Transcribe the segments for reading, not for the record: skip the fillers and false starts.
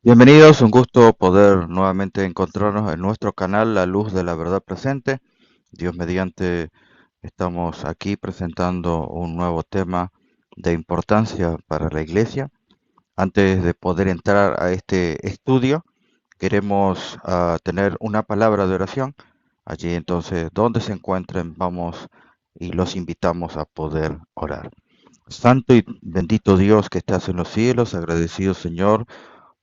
Bienvenidos, un gusto poder nuevamente encontrarnos en nuestro canal La Luz de la Verdad Presente. Dios mediante, estamos aquí presentando un nuevo tema de importancia para la iglesia. Antes de poder entrar a este estudio, queremos tener una palabra de oración. Allí entonces, donde se encuentren, vamos y los invitamos a poder orar. Santo y bendito Dios que estás en los cielos, agradecido Señor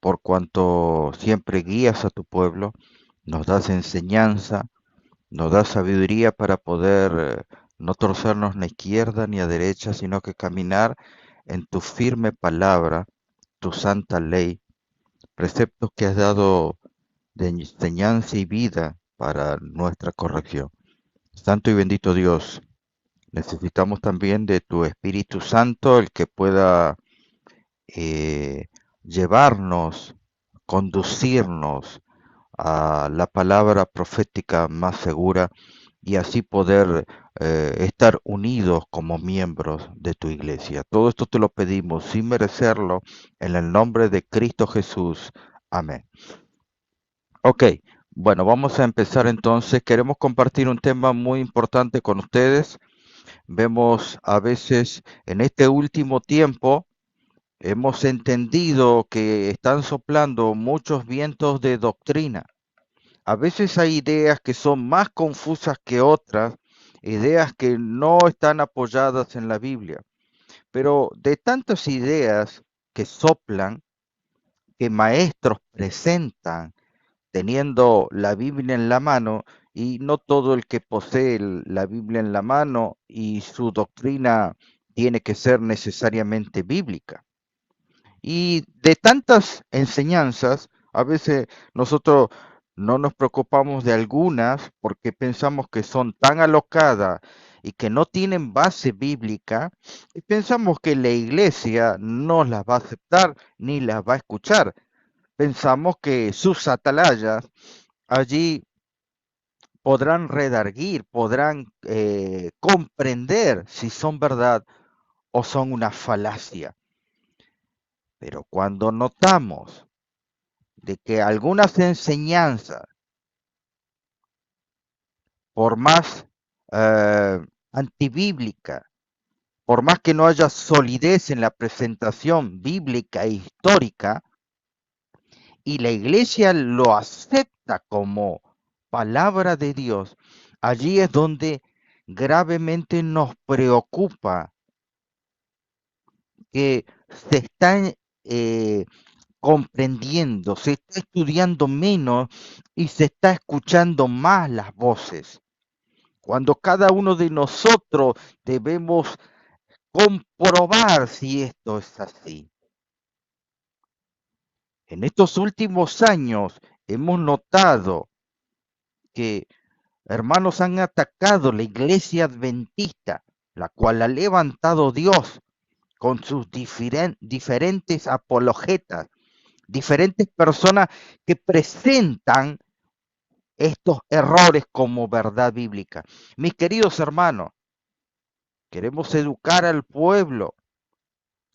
por cuanto siempre guías a tu pueblo, nos das enseñanza, nos das sabiduría para poder no torcernos ni a izquierda ni a derecha, sino que caminar en tu firme palabra, tu santa ley, preceptos que has dado de enseñanza y vida para nuestra corrección. Santo y bendito Dios, necesitamos también de tu Espíritu Santo, el que pueda eh, llevarnos, conducirnos a la palabra profética más segura y así poder estar unidos como miembros de tu iglesia. Todo esto te lo pedimos sin merecerlo en el nombre de Cristo Jesús. Amén. Ok, bueno, vamos a empezar entonces. Queremos compartir un tema muy importante con ustedes. Vemos a veces en este último tiempo, hemos entendido que están soplando muchos vientos de doctrina. A veces hay ideas que son más confusas que otras, ideas que no están apoyadas en la Biblia. Pero de tantas ideas que soplan, que maestros presentan teniendo la Biblia en la mano, y no todo el que posee la Biblia en la mano y su doctrina tiene que ser necesariamente bíblica. Y de tantas enseñanzas, a veces nosotros no nos preocupamos de algunas porque pensamos que son tan alocadas y que no tienen base bíblica, y pensamos que la iglesia no las va a aceptar ni las va a escuchar. Pensamos que sus atalayas allí podrán redarguir, podrán comprender si son verdad o son una falacia. Pero cuando notamos de que algunas enseñanzas, por más antibíblica, por más que no haya solidez en la presentación bíblica e histórica, y la iglesia lo acepta como palabra de Dios, allí es donde gravemente nos preocupa que se están comprendiendo, se está estudiando menos y se está escuchando más las voces. Cuando cada uno de nosotros debemos comprobar si esto es así. En estos últimos años hemos notado que hermanos han atacado la iglesia adventista, la cual ha levantado Dios con sus diferentes apologetas, diferentes personas que presentan estos errores como verdad bíblica. Mis queridos hermanos, queremos educar al pueblo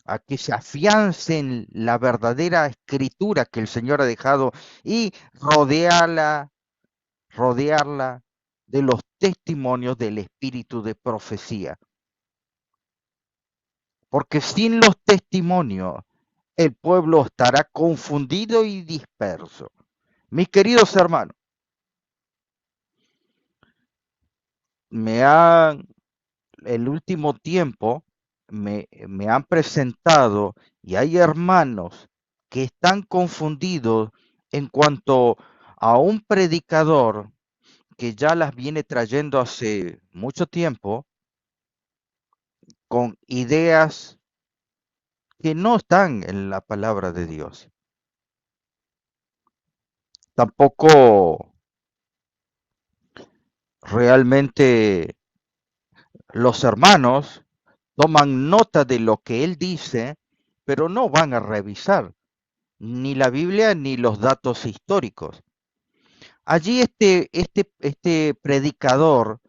a que se afiance en la verdadera escritura que el Señor ha dejado y rodearla de los testimonios del espíritu de profecía. Porque sin los testimonios el pueblo estará confundido y disperso. Mis queridos hermanos, me han el último tiempo me han presentado y hay hermanos que están confundidos en cuanto a un predicador que ya las viene trayendo hace mucho tiempo con ideas que no están en la palabra de Dios. Tampoco realmente los hermanos toman nota de lo que él dice, pero no van a revisar ni la Biblia ni los datos históricos. Allí este predicador,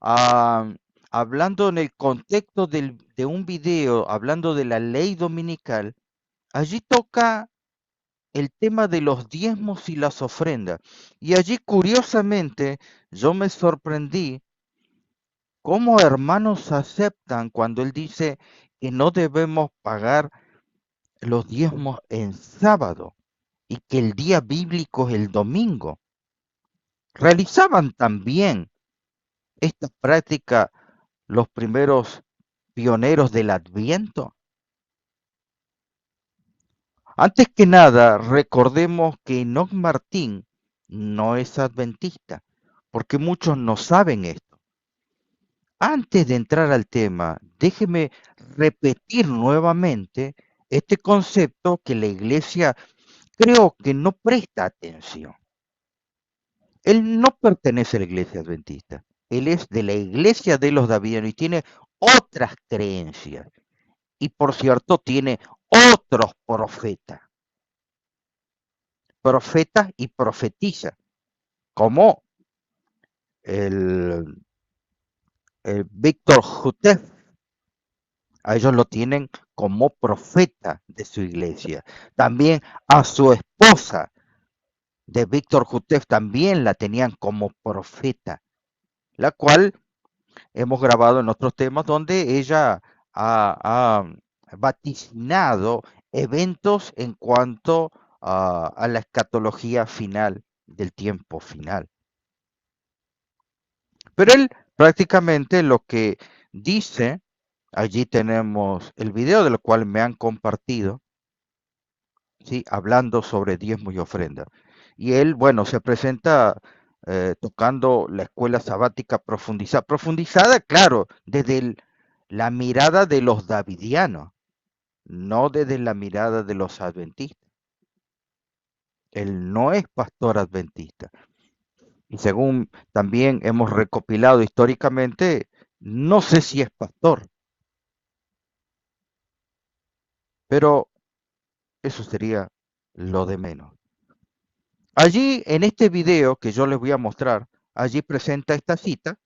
ah, hablando en el contexto de un video, hablando de la ley dominical, allí toca el tema de los diezmos y las ofrendas. Y allí, curiosamente, yo me sorprendí cómo hermanos aceptan cuando él dice que no debemos pagar los diezmos en sábado y que el día bíblico es el domingo. Realizaban también esta práctica los primeros pioneros del Adviento. Antes que nada, recordemos que Enoc Martín no es adventista, porque muchos no saben esto. Antes de entrar al tema, déjeme repetir nuevamente este concepto que la iglesia creo que no presta atención. Él no pertenece a la iglesia adventista. Él es de la iglesia de los davidianos y tiene otras creencias. Y por cierto, tiene otros profetas. Profetas y profetizas, como el, el Víctor Jutef. A ellos lo tienen como profeta de su iglesia. También a su esposa de Víctor Jutef también la tenían como profeta, la cual hemos grabado en otros temas donde ella ha vaticinado eventos en cuanto a la escatología final del tiempo final. Pero él prácticamente lo que dice, allí tenemos el video del cual me han compartido, ¿sí? Hablando sobre diezmo y ofrenda. Y él, bueno, se presenta tocando la escuela sabática profundizada, claro, desde la mirada de los davidianos, no desde la mirada de los adventistas. Él no es pastor adventista. Y según también hemos recopilado históricamente, no sé si es pastor, pero eso sería lo de menos. Allí, en este video que yo les voy a mostrar, allí presenta esta cita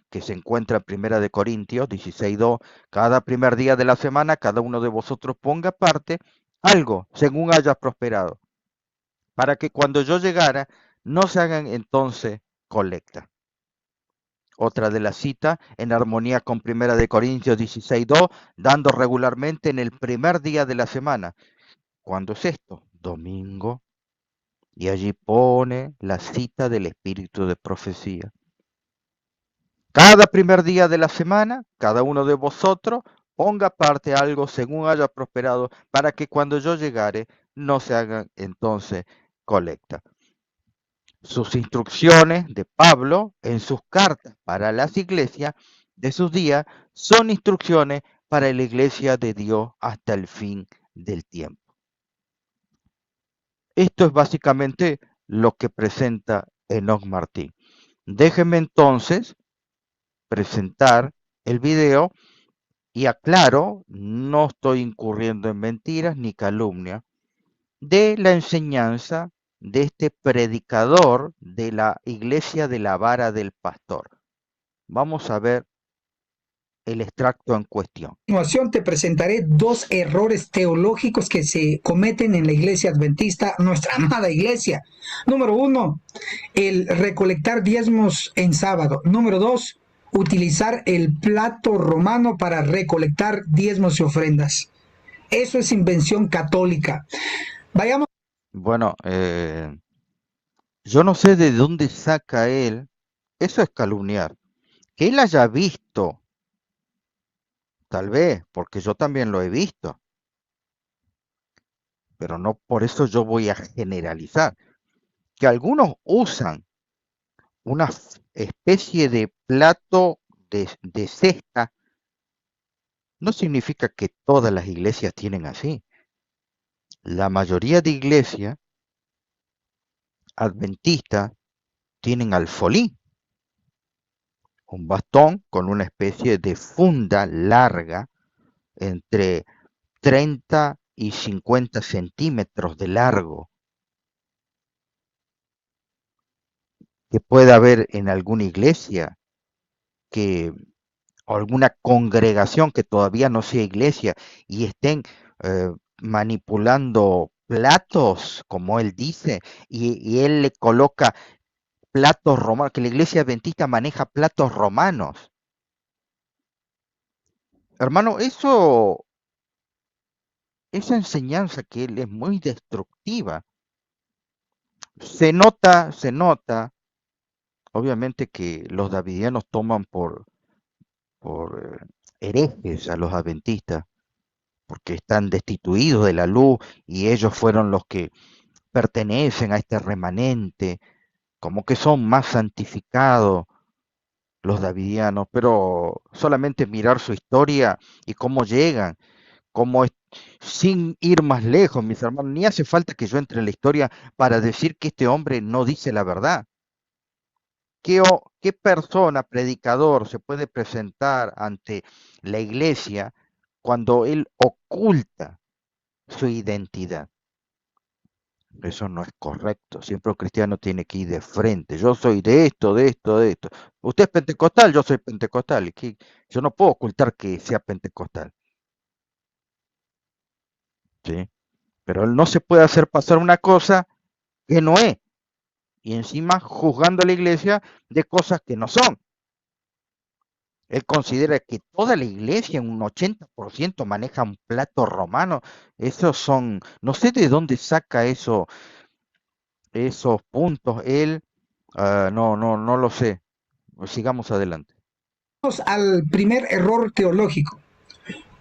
que se encuentra en Primera de Corintios 16:2. Cada primer día de la semana, cada uno de vosotros ponga aparte algo según haya prosperado, para que cuando yo llegara no se hagan entonces colecta. Otra de la cita, en armonía con Primera de Corintios 16:2, dando regularmente en el primer día de la semana. ¿Cuándo es esto? Domingo. Y allí pone la cita del espíritu de profecía. Cada primer día de la semana, cada uno de vosotros ponga aparte algo según haya prosperado, para que cuando yo llegare no se hagan entonces colecta. Sus instrucciones de Pablo en sus cartas para las iglesias de sus días son instrucciones para la iglesia de Dios hasta el fin del tiempo. Esto es básicamente lo que presenta Enoc Martín. Déjenme entonces presentar el video y aclaro, no estoy incurriendo en mentiras ni calumnia de la enseñanza de este predicador de la iglesia de la vara del pastor. Vamos a ver el extracto en cuestión. A continuación te presentaré dos errores teológicos que se cometen en la iglesia adventista, nuestra amada iglesia. Número 1, el recolectar diezmos en sábado. Número 2, utilizar el plato romano para recolectar diezmos y ofrendas. Eso es invención católica. Vayamos. Bueno, yo no sé de dónde saca él, eso es calumniar. Que él haya visto, tal vez, porque yo también lo he visto, pero no por eso yo voy a generalizar. Que algunos usan una especie de plato de cesta, no significa que todas las iglesias tienen así. La mayoría de iglesias adventistas tienen alfolí, un bastón con una especie de funda larga entre 30 y 50 centímetros de largo, que puede haber en alguna iglesia que o alguna congregación que todavía no sea iglesia y estén manipulando platos, como él dice, y él le coloca platos romanos, que la iglesia adventista maneja platos romanos. Hermano, esa enseñanza que él es muy destructiva. Se nota, obviamente que los davidianos toman por herejes a los adventistas, porque están destituidos de la luz y ellos fueron los que pertenecen a este remanente, como que son más santificados los davidianos, pero solamente mirar su historia y cómo llegan, cómo es, sin ir más lejos, mis hermanos, ni hace falta que yo entre en la historia para decir que este hombre no dice la verdad. ¿Qué persona, predicador, se puede presentar ante la iglesia cuando él oculta su identidad? Eso no es correcto. Siempre un cristiano tiene que ir de frente. Yo soy de esto, de esto, de esto. Usted es pentecostal, yo soy pentecostal. Yo no puedo ocultar que sea pentecostal, ¿sí? Pero él no se puede hacer pasar una cosa que no es. Y encima juzgando a la iglesia de cosas que no son. Él considera que toda la iglesia, un 80% maneja un plato romano. Esos son, no sé de dónde saca esos puntos. Él, no lo sé. Sigamos adelante. Al primer error teológico.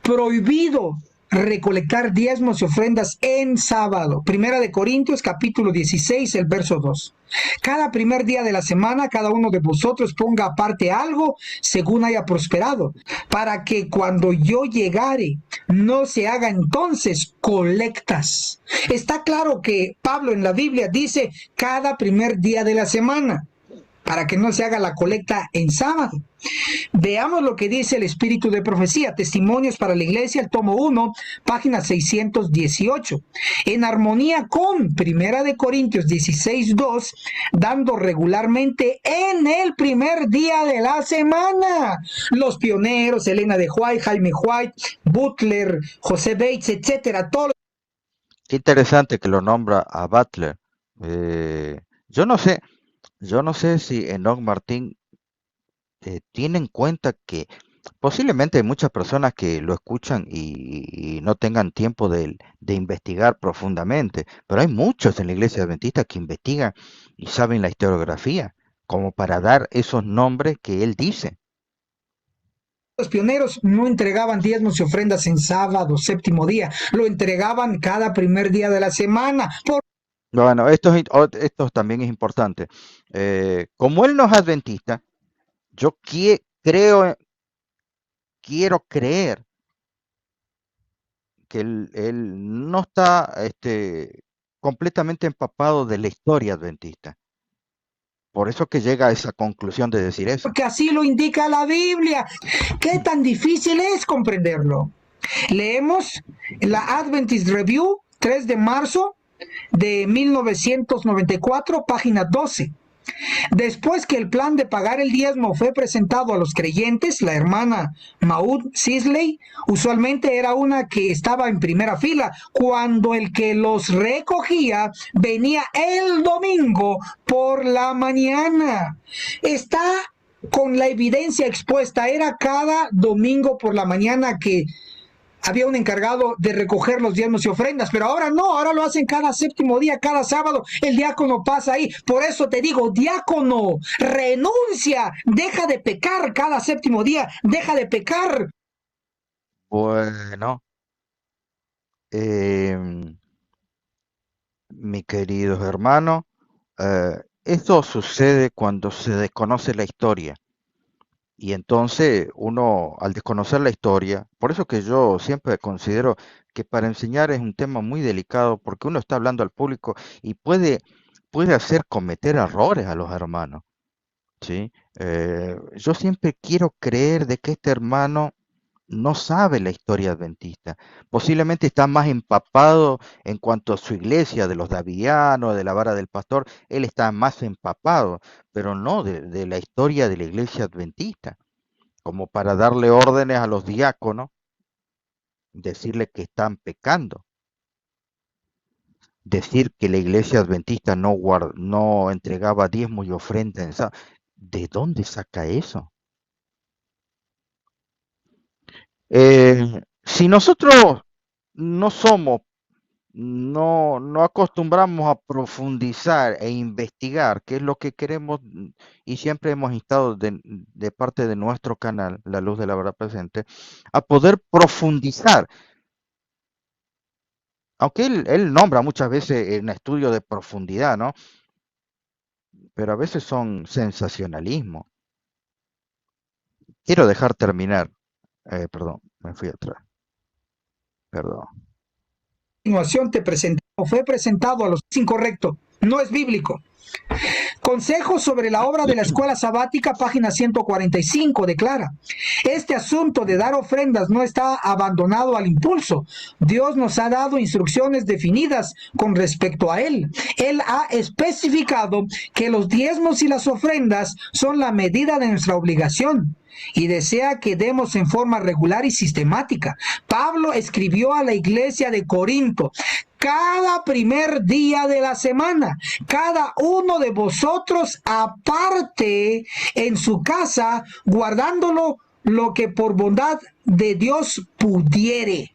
Prohibido recolectar diezmos y ofrendas en sábado. Primera de Corintios capítulo 16, el verso 2. Cada primer día de la semana, cada uno de vosotros ponga aparte algo según haya prosperado, para que cuando yo llegare no se haga entonces colectas. Está claro que Pablo en la Biblia dice cada primer día de la semana, para que no se haga la colecta en sábado. Veamos lo que dice el Espíritu de Profecía, Testimonios para la Iglesia, el tomo 1, página 618. En armonía con Primera de Corintios 16:2, dando regularmente en el primer día de la semana. Los pioneros, Elena de White, Jaime White, Butler, José Bates, etcétera, todos. Qué interesante que lo nombra a Butler. Eh, yo no sé, yo no sé si Enoch Martín tiene en cuenta que posiblemente hay muchas personas que lo escuchan y no tengan tiempo de investigar profundamente, pero hay muchos en la iglesia adventista que investigan y saben la historiografía, como para dar esos nombres que él dice. Los pioneros no entregaban diezmos y ofrendas en sábado, séptimo día, lo entregaban cada primer día de la semana. Bueno, esto también es importante. Como él no es adventista, yo quiero creer que él no está completamente empapado de la historia adventista. Por eso que llega a esa conclusión de decir eso. Porque así lo indica la Biblia. ¿Qué tan difícil es comprenderlo? Leemos la Adventist Review, 3 de marzo de 1994, página 12. Después que el plan de pagar el diezmo fue presentado a los creyentes, la hermana Maud Sisley usualmente era una que estaba en primera fila cuando el que los recogía venía el domingo por la mañana. Está con la evidencia expuesta, era cada domingo por la mañana que había un encargado de recoger los diezmos y ofrendas, pero ahora no, ahora lo hacen cada séptimo día, cada sábado, el diácono pasa ahí. Por eso te digo, diácono, renuncia, deja de pecar cada séptimo día, deja de pecar. Bueno, em, mi queridos hermanos, esto sucede cuando se desconoce la historia. Y entonces uno, al desconocer la historia, por eso que yo siempre considero que para enseñar es un tema muy delicado, porque uno está hablando al público y puede hacer cometer errores a los hermanos, ¿sí? Yo siempre quiero creer de que este hermano no sabe la historia adventista. Posiblemente está más empapado en cuanto a su iglesia, de los davidianos, de la vara del pastor, él está más empapado, pero no de la historia de la iglesia adventista, como para darle órdenes a los diáconos, decirle que están pecando. decir que la iglesia adventista no entregaba diezmos y ofrendas en sábado. ¿De dónde saca eso? Si nosotros no somos, no acostumbramos a profundizar e investigar qué es lo que queremos, y siempre hemos instado de parte de nuestro canal, La Luz de la Verdad Presente, a poder profundizar. Aunque él nombra muchas veces un estudio de profundidad, ¿no? Pero a veces son sensacionalismo. Quiero dejar terminar. Perdón, me fui atrás. Perdón. Continuación fue presentado a los incorrecto, no es bíblico. Consejos sobre la obra de la escuela sabática, página 145, declara: este asunto de dar ofrendas no está abandonado al impulso. Dios nos ha dado instrucciones definidas con respecto a él. Él ha especificado que los diezmos y las ofrendas son la medida de nuestra obligación y desea que demos en forma regular y sistemática. Pablo escribió a la iglesia de Corinto: cada primer día de la semana, cada uno de vosotros aparte en su casa, guardándolo lo que por bondad de Dios pudiere.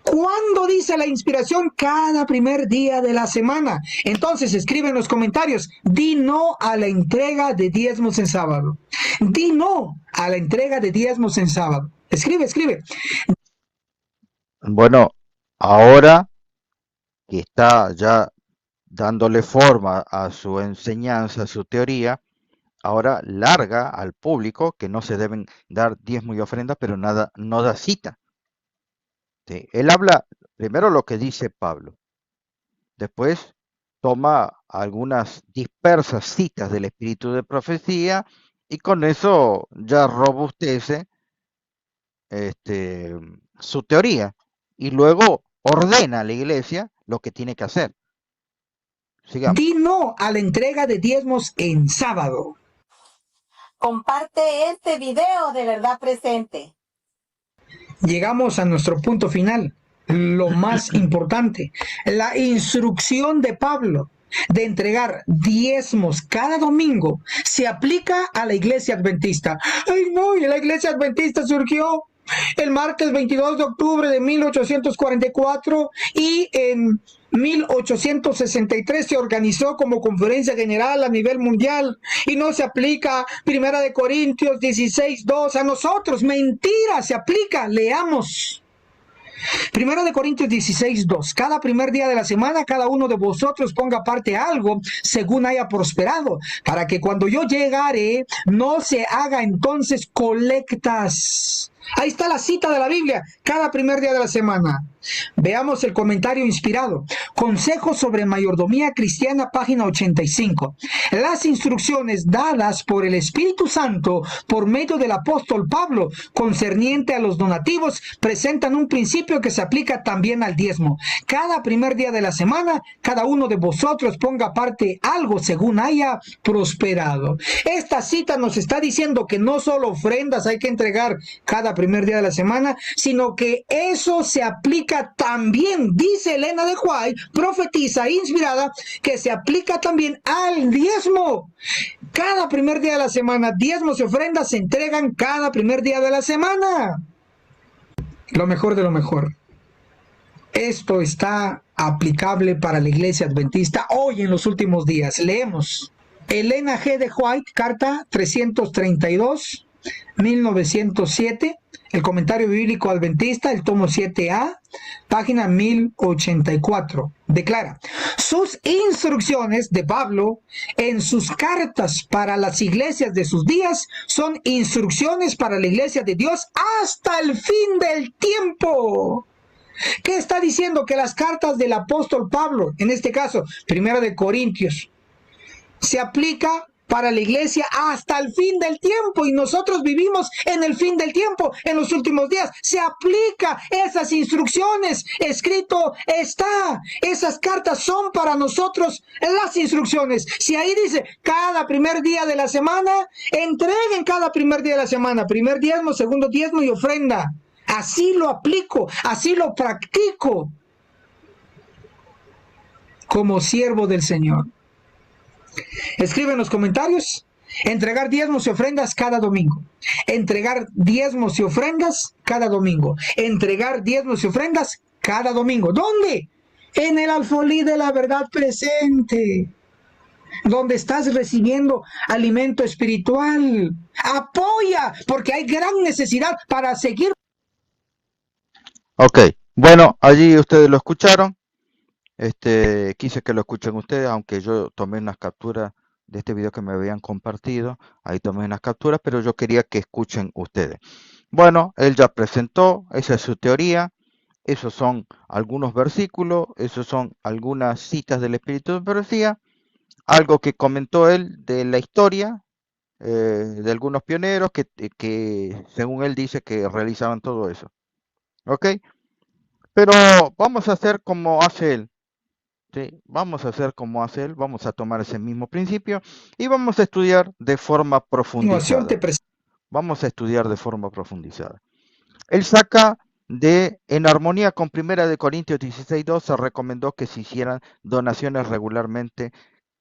¿Cuándo dice la inspiración? Cada primer día de la semana. Entonces escribe en los comentarios: di no a la entrega de diezmos en sábado. Di no a la entrega de diezmos en sábado. Escribe. Bueno, ahora que está ya dándole forma a su enseñanza, a su teoría, ahora larga al público que no se deben dar diezmo y ofrendas, pero nada, no da cita. ¿Sí? Él habla primero lo que dice Pablo, después toma algunas dispersas citas del espíritu de profecía y con eso ya robustece su teoría y luego ordena a la iglesia lo que tiene que hacer. Sigamos. Di no a la entrega de diezmos en sábado. Comparte este video de Verdad Presente. Llegamos a nuestro punto final, lo más importante, la instrucción de Pablo de entregar diezmos cada domingo se aplica a la iglesia adventista. Ay, no, y la iglesia adventista surgió el martes 22 de octubre de 1844 y en 1863 se organizó como conferencia general a nivel mundial y no se aplica 1 Corintios 16:2 a nosotros. Mentira, se aplica. Leamos. 1 Corintios 16:2. Cada primer día de la semana, cada uno de vosotros ponga aparte algo según haya prosperado, para que cuando yo llegare, no se haga entonces colectas. Ahí está la cita de la Biblia, cada primer día de la semana. Veamos el comentario inspirado. Consejos sobre mayordomía cristiana, página 85. Las instrucciones dadas por el Espíritu Santo por medio del apóstol Pablo concerniente a los donativos presentan un principio que se aplica también al diezmo. Cada primer día de la semana, cada uno de vosotros ponga aparte algo según haya prosperado. Esta cita nos está diciendo que no solo ofrendas hay que entregar cada primer día de la semana, sino que eso se aplica también, dice Elena de White, profetiza inspirada, que se aplica también al diezmo. Cada primer día de la semana, diezmos y ofrendas se entregan cada primer día de la semana. Lo mejor de lo mejor. Esto está aplicable para la iglesia adventista hoy en los últimos días. Leemos. Elena G. de White, carta 332, 1907, el comentario bíblico adventista, el tomo 7A, página 1084, declara: sus instrucciones de Pablo en sus cartas para las iglesias de sus días son instrucciones para la iglesia de Dios hasta el fin del tiempo. ¿Qué está diciendo? Que las cartas del apóstol Pablo, en este caso, 1 Corintios, se aplica para la iglesia hasta el fin del tiempo, y nosotros vivimos en el fin del tiempo, en los últimos días. Se aplica esas instrucciones, escrito está. Esas cartas son para nosotros las instrucciones. Si ahí dice cada primer día de la semana, entreguen cada primer día de la semana, primer diezmo, segundo diezmo y ofrenda. Así lo aplico, así lo practico. como siervo del Señor. Escribe en los comentarios, entregar diezmos y ofrendas cada domingo. Entregar diezmos y ofrendas cada domingo. Entregar diezmos y ofrendas cada domingo. ¿Dónde? En el alfolí de la verdad presente, donde estás recibiendo alimento espiritual. Apoya, porque hay gran necesidad para seguir. Ok, bueno, allí ustedes lo escucharon. Quise que lo escuchen ustedes, aunque yo tomé unas capturas de este video que me habían compartido. Ahí tomé unas capturas, pero yo quería que escuchen ustedes. Bueno, él ya presentó, esa es su teoría. Esos son algunos versículos, esos son algunas citas del Espíritu de Profecía, algo que comentó él de la historia, de algunos pioneros que, según él dice, que realizaban todo eso. ¿Ok? Pero vamos a hacer como hace él. ¿Sí? Vamos a hacer como hace él, vamos a tomar ese mismo principio y vamos a estudiar de forma profundizada. Vamos a estudiar de forma profundizada. Él saca en armonía con 1 Corintios 16:2, se recomendó que se hicieran donaciones regularmente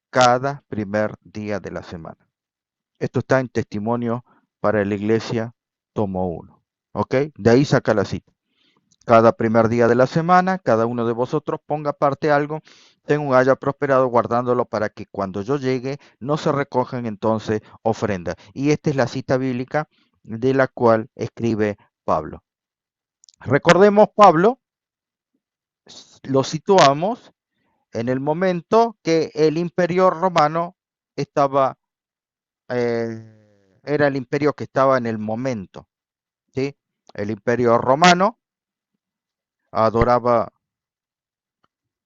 cada primer día de la semana. Esto está en Testimonio para la Iglesia, tomo 1. ¿Ok? De ahí saca la cita. Cada primer día de la semana, cada uno de vosotros ponga aparte algo, según haya prosperado, guardándolo para que cuando yo llegue no se recojan entonces ofrendas. Y esta es la cita bíblica de la cual escribe Pablo. Recordemos, Pablo, lo situamos en el momento que el imperio romano estaba, era el imperio que estaba en el momento, ¿sí? El imperio romano adoraba,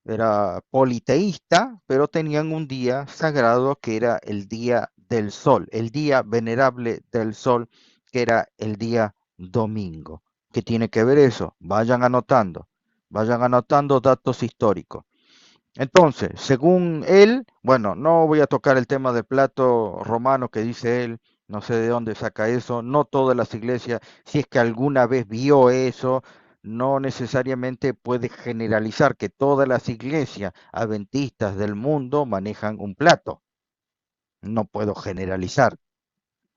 era politeísta, pero tenían un día sagrado que era el día del sol, el día venerable del sol, que era el día domingo. ¿Qué tiene que ver eso? Vayan anotando datos históricos. Entonces, según él, bueno, no voy a tocar el tema del plato romano que dice él, no sé de dónde saca eso, no todas las iglesias, si es que alguna vez vio eso, no necesariamente puede generalizar que todas las iglesias adventistas del mundo manejan un plato. No puedo generalizar.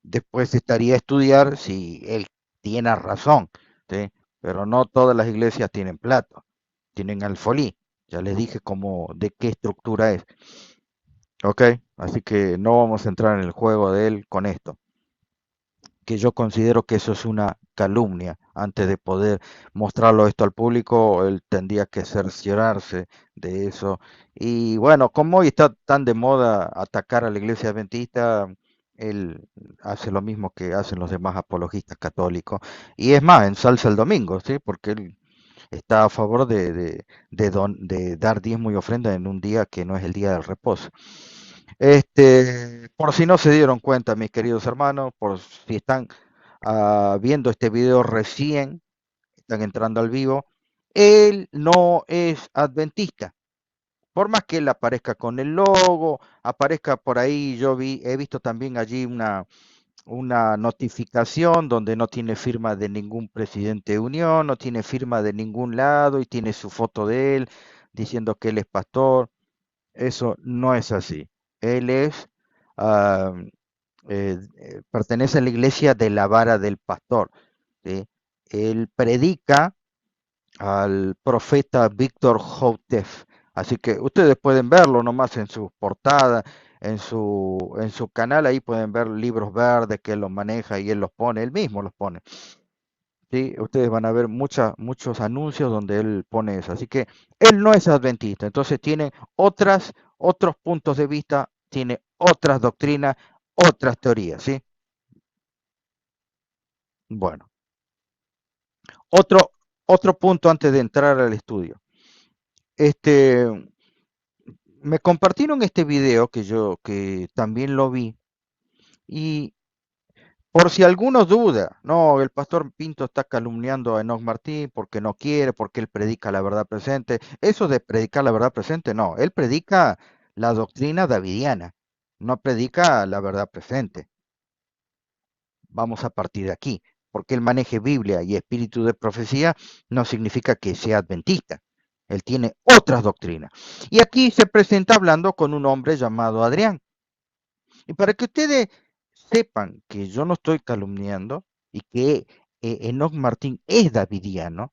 Después estaría a estudiar si él tiene razón, ¿sí? Pero no todas las iglesias tienen plato, tienen alfolí. Ya les dije de qué estructura es. ¿Ok? Así que no vamos a entrar en el juego de él con esto. Que yo considero que eso es una calumnia. Antes de poder mostrarlo esto al público, él tendría que cerciorarse de eso. Y bueno, como hoy está tan de moda atacar a la iglesia adventista, él hace lo mismo que hacen los demás apologistas católicos. Y es más, ensalza el domingo, ¿sí? Porque él está a favor de dar diezmo y ofrenda en un día que no es el día del reposo. Por si no se dieron cuenta, mis queridos hermanos, por si están viendo este video recién, están entrando al vivo, él no es adventista. Por más que él aparezca con el logo, aparezca por ahí, he visto también allí una notificación donde no tiene firma de ningún presidente de Unión, no tiene firma de ningún lado y tiene su foto de él diciendo que él es pastor. Eso no es así. Él ah, pertenece a la iglesia de la vara del pastor, ¿sí? Él predica al profeta Víctor Houtef. Así que ustedes pueden verlo nomás en su portada, en su canal, ahí pueden ver libros verdes que él los maneja y él los pone, él mismo los pone. ¿Sí? Ustedes van a ver muchos anuncios donde él pone eso. Así que él no es adventista, entonces tiene otros puntos de vista, tiene otras doctrinas, otras teorías, ¿sí? Bueno, otro punto antes de entrar al estudio. Me compartieron este video que también lo vi y por si alguno duda, no, el pastor Pinto está calumniando a Enoch Martín porque no quiere, porque él predica la verdad presente. Eso de predicar la verdad presente, no, él predica la doctrina davidiana, no predica la verdad presente. Vamos a partir de aquí, porque él maneje Biblia y espíritu de profecía no significa que sea adventista. Él tiene otras doctrinas. Y aquí se presenta hablando con un hombre llamado Adrián. Y para que ustedes sepan que yo no estoy calumniando y que Enoc Martín es davidiano,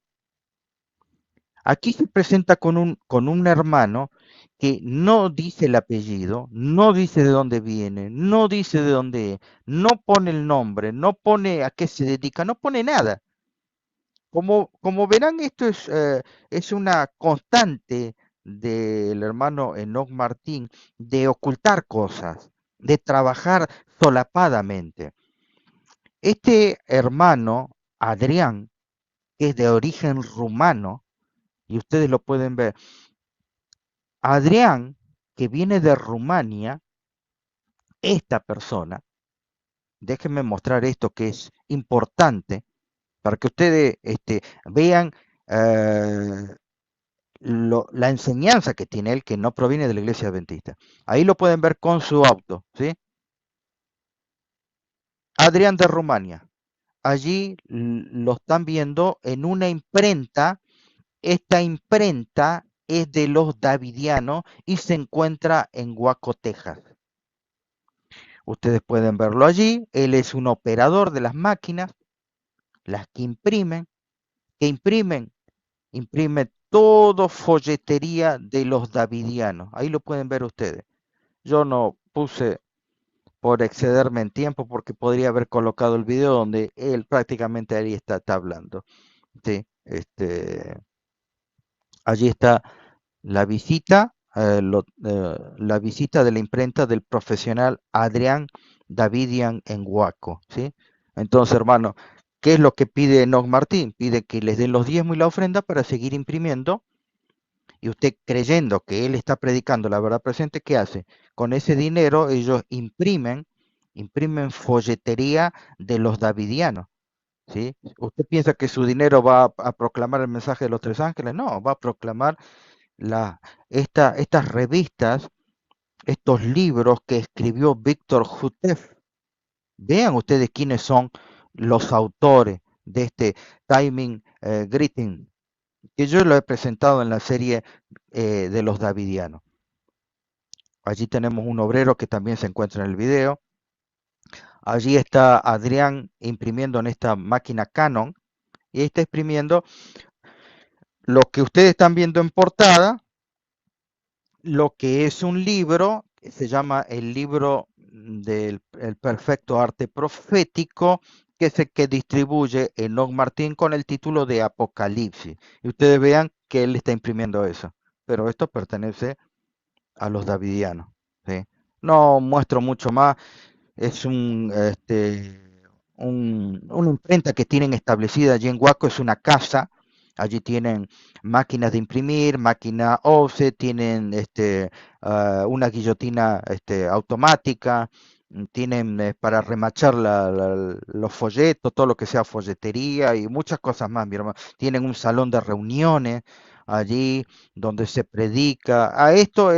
aquí se presenta con un hermano que no dice el apellido, no dice de dónde viene, no dice de dónde es, no pone el nombre, no pone a qué se dedica, no pone nada. Como verán, esto es una constante del hermano Enoc Martín de ocultar cosas, de trabajar solapadamente. Este hermano, Adrián, que es de origen rumano, y ustedes lo pueden ver, Adrián, que viene de Rumania, esta persona, déjenme mostrar esto que es importante para que ustedes vean eh, la enseñanza que tiene él, que no proviene de la iglesia adventista. Ahí lo pueden ver con su auto, ¿sí? Adrián de Rumania. Allí lo están viendo en una imprenta. Esta imprenta es de los davidianos y se encuentra en Waco, Texas. Ustedes pueden verlo allí. Él es un operador de las máquinas, las que imprime todo folletería de los davidianos. Ahí lo pueden ver ustedes. Yo no puse por excederme en tiempo porque podría haber colocado el video donde él prácticamente ahí está hablando. Sí, allí está la visita, la visita de la imprenta del profesional Adrián Davidian en Huaco, ¿sí? Entonces, hermano, ¿qué es lo que pide Enoc Martín? Pide que les den los diezmos y la ofrenda para seguir imprimiendo, y usted creyendo que él está predicando la verdad presente, ¿qué hace? Con ese dinero ellos imprimen folletería de los davidianos, ¿sí? ¿Usted piensa que su dinero va a proclamar el mensaje de los tres ángeles? No, va a proclamar la, estas revistas, estos libros que escribió Víctor Jutef. Vean ustedes quiénes son los autores de este Timing Greeting, que yo lo he presentado en la serie de los Davidianos. Allí tenemos un obrero que también se encuentra en el video. Allí está Adrián imprimiendo en esta máquina Canon y está imprimiendo lo que ustedes están viendo en portada, lo que es un libro, que se llama el libro del el perfecto arte profético, que es el que distribuye Enoc Martín con el título de Apocalipsis. Y ustedes vean que él está imprimiendo eso. Pero esto pertenece a los davidianos, ¿sí? No muestro mucho más, es una imprenta que tienen establecida allí en Huaco, es una casa. Allí tienen máquinas de imprimir, máquina offset, tienen una guillotina automática, tienen para remachar los folletos, todo lo que sea folletería y muchas cosas más, mi hermano. Tienen un salón de reuniones allí donde se predica. A él esto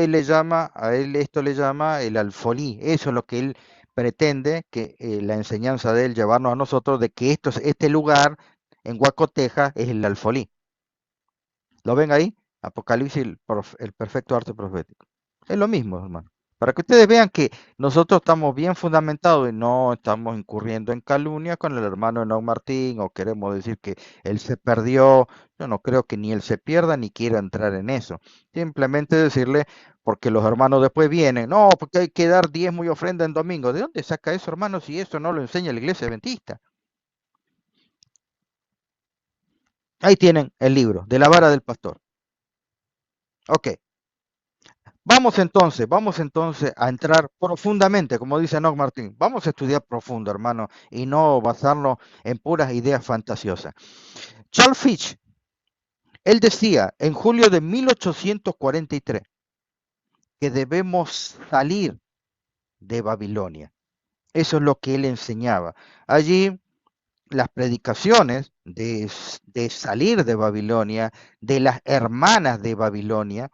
le llama el alfolí. Eso es lo que él pretende, que la enseñanza de él llevarnos a nosotros de que este lugar en Huaco, Texas, es el alfolí. ¿Lo ven ahí? Apocalipsis, el perfecto arte profético. Es lo mismo, hermano. Para que ustedes vean que nosotros estamos bien fundamentados y no estamos incurriendo en calumnia con el hermano Enoc Martín o queremos decir que él se perdió. Yo no creo que ni él se pierda ni quiera entrar en eso. Simplemente decirle, porque los hermanos después vienen, no, porque hay que dar diezmo y ofrenda en domingo. ¿De dónde saca eso, hermano, si eso no lo enseña la iglesia adventista? Ahí tienen el libro, de la vara del pastor. Ok. Vamos entonces a entrar profundamente, como dice Enoc Martín. Vamos a estudiar profundo, hermano, y no basarnos en puras ideas fantasiosas. Charles Fitch, él decía en julio de 1843 que debemos salir de Babilonia. Eso es lo que él enseñaba. Allí las predicaciones de salir de Babilonia, de las hermanas de Babilonia,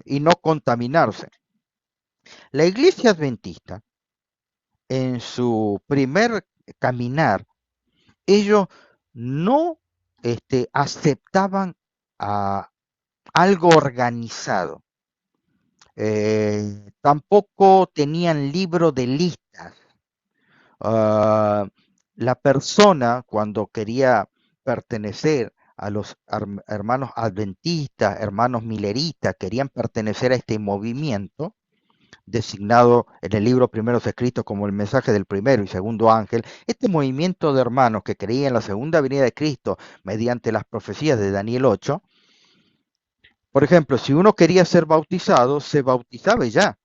y no contaminarse. La iglesia adventista, en su primer caminar, ellos no aceptaban a algo organizado. Tampoco tenían libro de listas. La persona cuando quería pertenecer a los hermanos adventistas, hermanos mileristas, querían pertenecer a este movimiento, designado en el libro primero escrito como el mensaje del primero y segundo ángel, este movimiento de hermanos que creían en la segunda venida de Cristo mediante las profecías de Daniel 8, por ejemplo, si uno quería ser bautizado, se bautizaba y ya.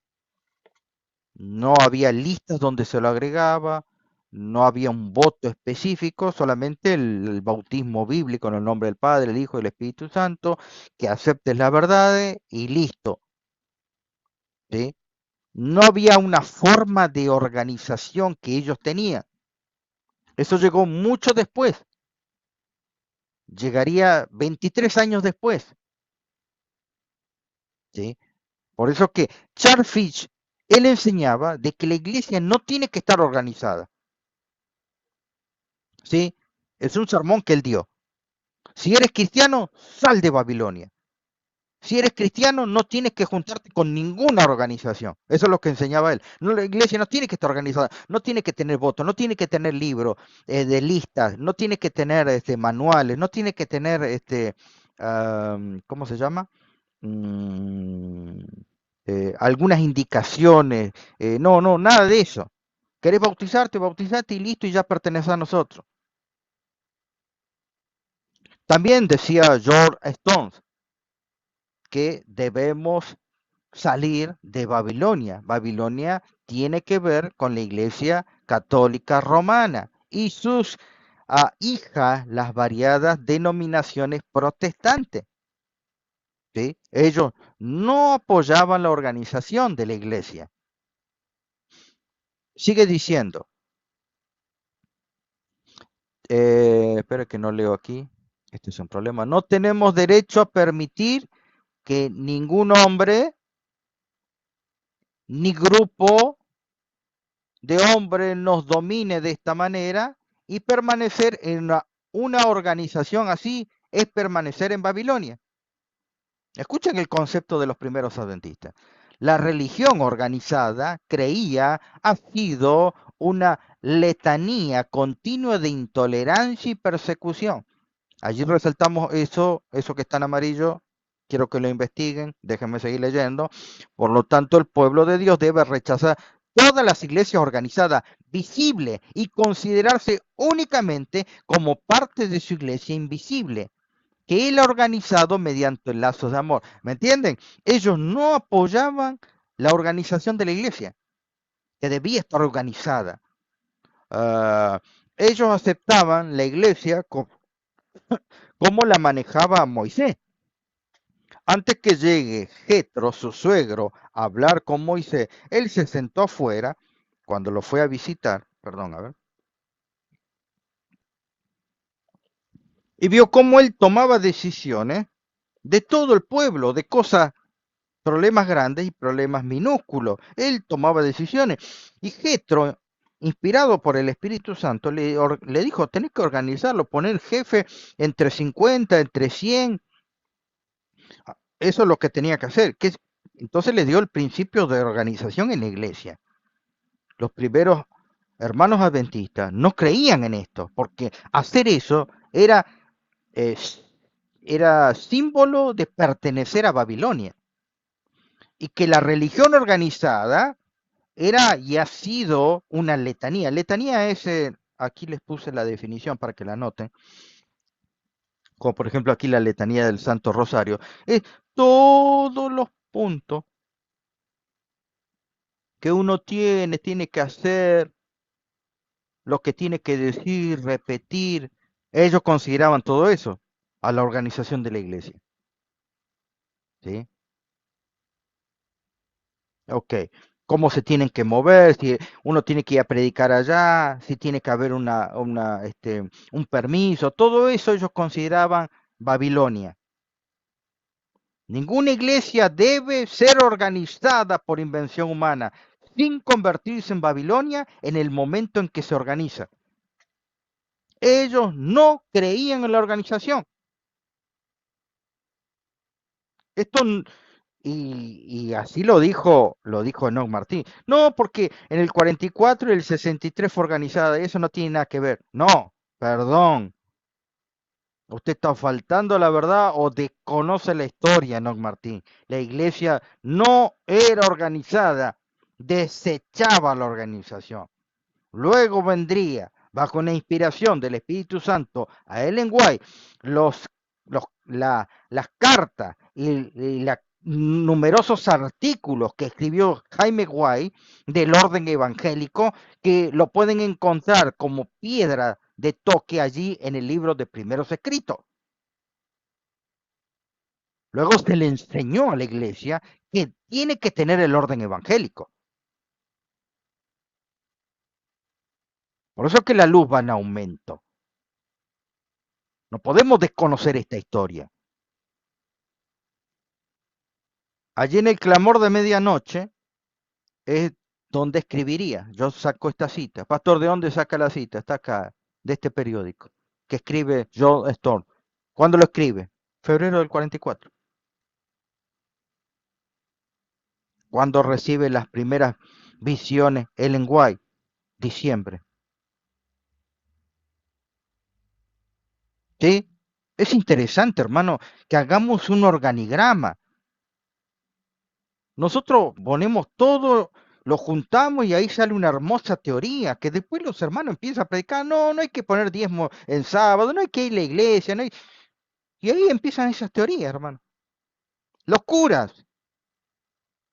No había listas donde se lo agregaba, no había un voto específico, solamente el bautismo bíblico en el nombre del Padre, el Hijo y el Espíritu Santo, que aceptes la verdad y listo. ¿Sí? No había una forma de organización que ellos tenían. Eso llegó mucho después. Llegaría 23 años después. ¿Sí? Por eso que Charles Fitch, él enseñaba de que la iglesia no tiene que estar organizada. ¿Sí? Es un sermón que él dio. Si eres cristiano, sal de Babilonia. Si eres cristiano, no tienes que juntarte con ninguna organización. Eso es lo que enseñaba él. No, la iglesia no tiene que estar organizada, no tiene que tener votos, no tiene que tener libros de listas, no tiene que tener manuales, no tiene que tener, ¿cómo se llama? Mm, algunas indicaciones. No, nada de eso. ¿Querés bautizarte? Bautizate y listo y ya perteneces a nosotros. También decía George Stones que debemos salir de Babilonia. Babilonia tiene que ver con la Iglesia Católica Romana y sus hijas, las variadas denominaciones protestantes. ¿Sí? Ellos no apoyaban la organización de la Iglesia. Sigue diciendo, espera que no leo aquí, este es un problema, no tenemos derecho a permitir que ningún hombre ni grupo de hombres nos domine de esta manera, y permanecer en una organización así es permanecer en Babilonia. Escuchen el concepto de los primeros adventistas. La religión organizada, creía, ha sido una letanía continua de intolerancia y persecución. Allí resaltamos eso que está en amarillo. Quiero que lo investiguen, déjenme seguir leyendo. Por lo tanto, el pueblo de Dios debe rechazar todas las iglesias organizadas, visibles, y considerarse únicamente como parte de su iglesia invisible, que él ha organizado mediante lazos de amor. ¿Me entienden? Ellos no apoyaban la organización de la iglesia, que debía estar organizada. Ellos aceptaban la iglesia como la manejaba Moisés. Antes que llegue Jetro, su suegro, a hablar con Moisés, él se sentó afuera cuando lo fue a visitar, perdón, a ver, y vio cómo él tomaba decisiones de todo el pueblo, de cosas, problemas grandes y problemas minúsculos. Él tomaba decisiones. Y Jetro, inspirado por el Espíritu Santo, le dijo, tenés que organizarlo, poner jefe entre 50, entre 100. Eso es lo que tenía que hacer. Entonces le dio el principio de organización en la iglesia. Los primeros hermanos adventistas no creían en esto, porque hacer eso eh, era símbolo de pertenecer a Babilonia. Y que la religión organizada era y ha sido una letanía. Letanía es, aquí les puse la definición para que la noten, como por ejemplo aquí la letanía del Santo Rosario, es todos los puntos que uno tiene que hacer, lo que tiene que decir, repetir. Ellos consideraban todo eso a la organización de la iglesia. ¿Sí? Ok. Cómo se tienen que mover, si uno tiene que ir a predicar allá, si tiene que haber un permiso, todo eso ellos consideraban Babilonia. Ninguna iglesia debe ser organizada por invención humana, sin convertirse en Babilonia en el momento en que se organiza. Ellos no creían en la organización. Esto, y así lo dijo Enoch Martín. No, porque en el 44 y el 63 fue organizada, y eso no tiene nada que ver. No, perdón. Usted está faltando a la verdad o desconoce la historia, Enoch Martín. La iglesia no era organizada, desechaba la organización. Luego vendría, bajo una inspiración del Espíritu Santo, a Ellen White, las cartas y numerosos artículos que escribió Jaime White del orden evangélico, que lo pueden encontrar como piedra de toque allí en el libro de primeros escritos. Luego se le enseñó a la iglesia que tiene que tener el orden evangélico. Por eso es que la luz va en aumento. No podemos desconocer esta historia. Allí en el clamor de medianoche es donde escribiría. Yo saco esta cita. Pastor, ¿de dónde saca la cita? Está acá, de este periódico, que escribe John Storm. ¿Cuándo lo escribe? Febrero del 44. ¿Cuándo recibe las primeras visiones Ellen White? Diciembre. ¿Sí? Es interesante, hermano, que hagamos un organigrama. Nosotros ponemos todo, lo juntamos y ahí sale una hermosa teoría que después los hermanos empiezan a predicar, no, no hay que poner diezmo en sábado, no hay que ir a la iglesia, no hay... Y ahí empiezan esas teorías, hermano. Los curas,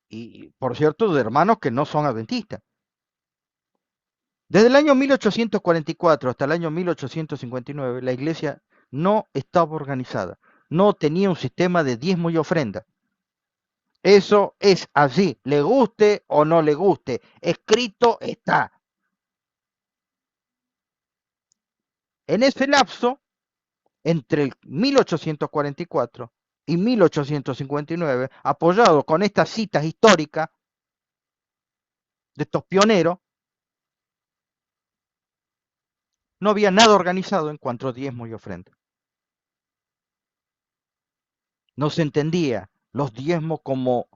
y por cierto, de hermanos que no son adventistas. Desde el año 1844 hasta el año 1859, la iglesia no estaba organizada, no tenía un sistema de diezmo y ofrenda. Eso es así, le guste o no le guste, escrito está. En ese lapso, entre el 1844 y 1859, apoyado con estas citas históricas de estos pioneros, no había nada organizado en cuanto a diezmo y ofrenda. No se entendía los diezmos como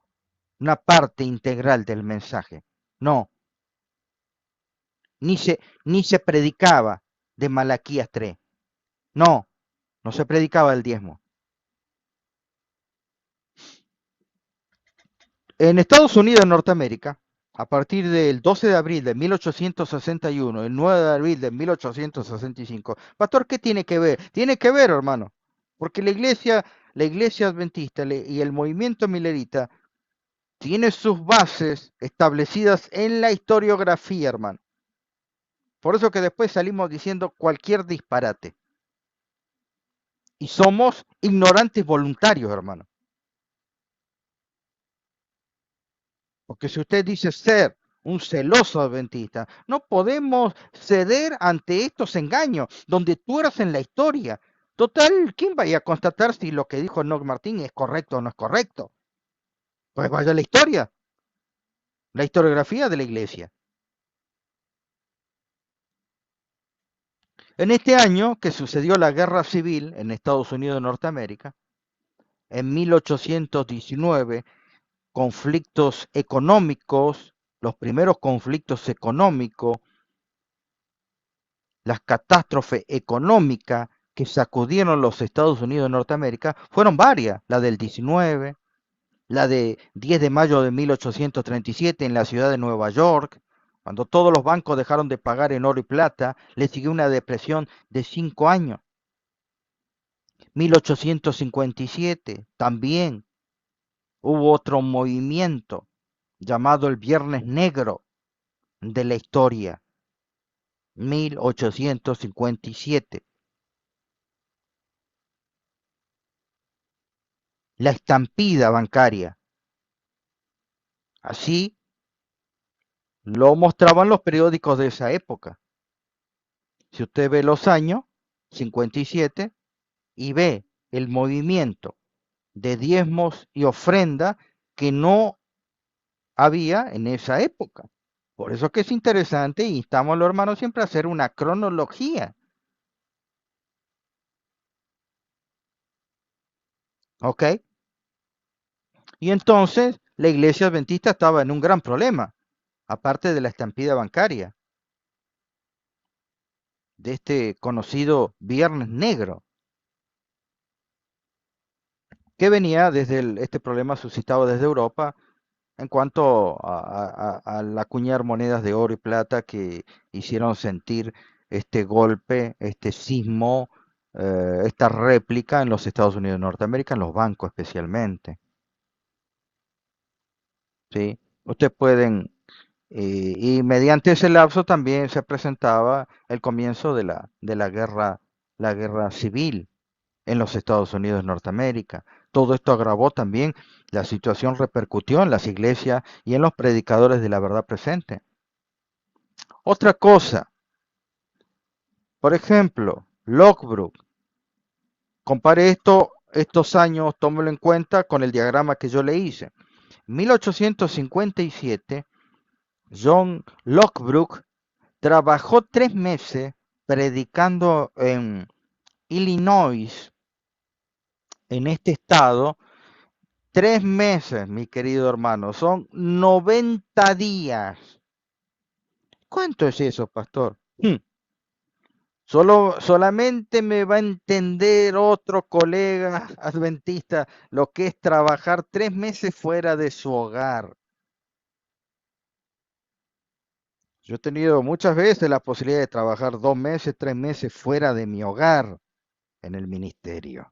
una parte integral del mensaje. No, ni se predicaba de Malaquías 3. No, no se predicaba el diezmo. En Estados Unidos de Norteamérica, a partir del 12 de abril de 1861, el 9 de abril de 1865, pastor, ¿qué tiene que ver? Tiene que ver, hermano, porque la iglesia adventista y el movimiento milerita tiene sus bases establecidas en la historiografía, hermano. Por eso que después salimos diciendo cualquier disparate. Y somos ignorantes voluntarios, hermano. Porque si usted dice ser un celoso adventista, no podemos ceder ante estos engaños, donde tú eras en la historia. Total, ¿quién vaya a constatar si lo que dijo Enoch Martín es correcto o no es correcto? Pues vaya a la historiografía de la iglesia. En este año que sucedió la guerra civil en Estados Unidos de Norteamérica, en 1819, conflictos económicos, los primeros conflictos económicos, las catástrofes económicas que sacudieron los Estados Unidos de Norteamérica fueron varias, la del 19, la de 10 de mayo de 1837 en la ciudad de Nueva York, cuando todos los bancos dejaron de pagar en oro y plata, le siguió una depresión de 5 años. 1857 también hubo otro movimiento llamado el Viernes Negro de la historia, 1857. La estampida bancaria. Así lo mostraban los periódicos de esa época. Si usted ve los años 57 y ve el movimiento de diezmos y ofrenda que no había en esa época. Por eso que es interesante y instamos a los hermanos siempre a hacer una cronología. ¿Ok? Y entonces la iglesia adventista estaba en un gran problema, aparte de la estampida bancaria, de este conocido Viernes Negro, que venía desde este problema suscitado desde Europa en cuanto al acuñar monedas de oro y plata que hicieron sentir este golpe, este sismo, esta réplica en los Estados Unidos de Norteamérica, en los bancos especialmente. ¿Sí? Ustedes pueden, y mediante ese lapso también se presentaba el comienzo la guerra civil en los Estados Unidos de Norteamérica. Todo esto agravó también la situación, repercutió en las iglesias y en los predicadores de la verdad presente. Otra cosa, por ejemplo, Lockbrook. Compare estos años, tómelo en cuenta con el diagrama que yo le hice. 1857, John Lockbrook trabajó 3 meses predicando en Illinois, en este estado. 3 meses, mi querido hermano, son 90 días. ¿Cuánto es eso, pastor? Solamente me va a entender otro colega adventista lo que es trabajar 3 meses fuera de su hogar. Yo he tenido muchas veces la posibilidad de trabajar 2 meses, 3 meses fuera de mi hogar en el ministerio.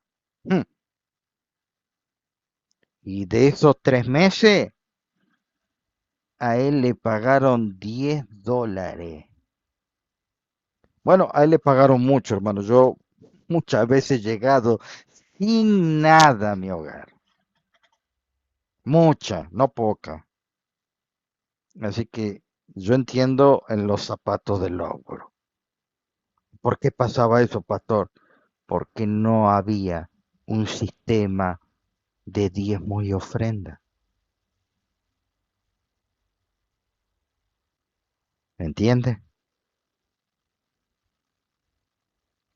Y de esos 3 meses, a él le pagaron $10. Bueno, a él le pagaron mucho, hermano. Yo muchas veces he llegado sin nada a mi hogar. Mucha, no poca. Así que yo entiendo en los zapatos del logro. ¿Por qué pasaba eso, pastor? Porque no había un sistema de diezmo y ofrenda. ¿Entiende?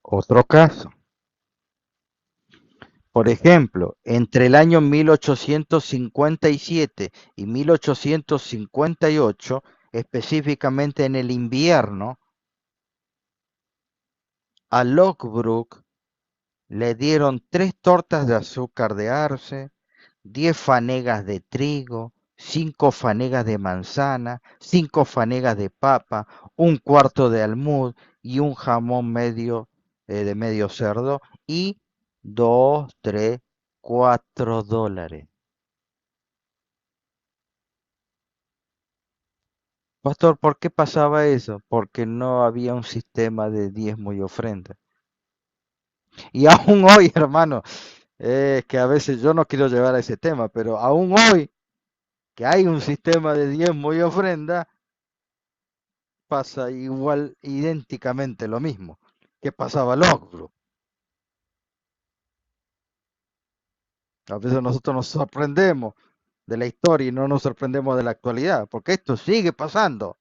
Otro caso. Por ejemplo, entre el año 1857 y 1858, específicamente en el invierno, a Lockbrook le dieron 3 tortas de azúcar de arce, 10 fanegas de trigo, 5 fanegas de manzana, 5 fanegas de papa, un cuarto de almud y un jamón medio de medio cerdo y 2, 3, $4. Pastor, ¿por qué pasaba eso? Porque no había un sistema de diezmo y ofrenda. Y aún hoy, hermano, es que a veces yo no quiero llevar a ese tema, pero aún hoy que hay un sistema de diezmo y ofrenda, pasa igual, idénticamente lo mismo que pasaba Lockbrook. A veces nosotros nos sorprendemos de la historia y no nos sorprendemos de la actualidad, porque esto sigue pasando.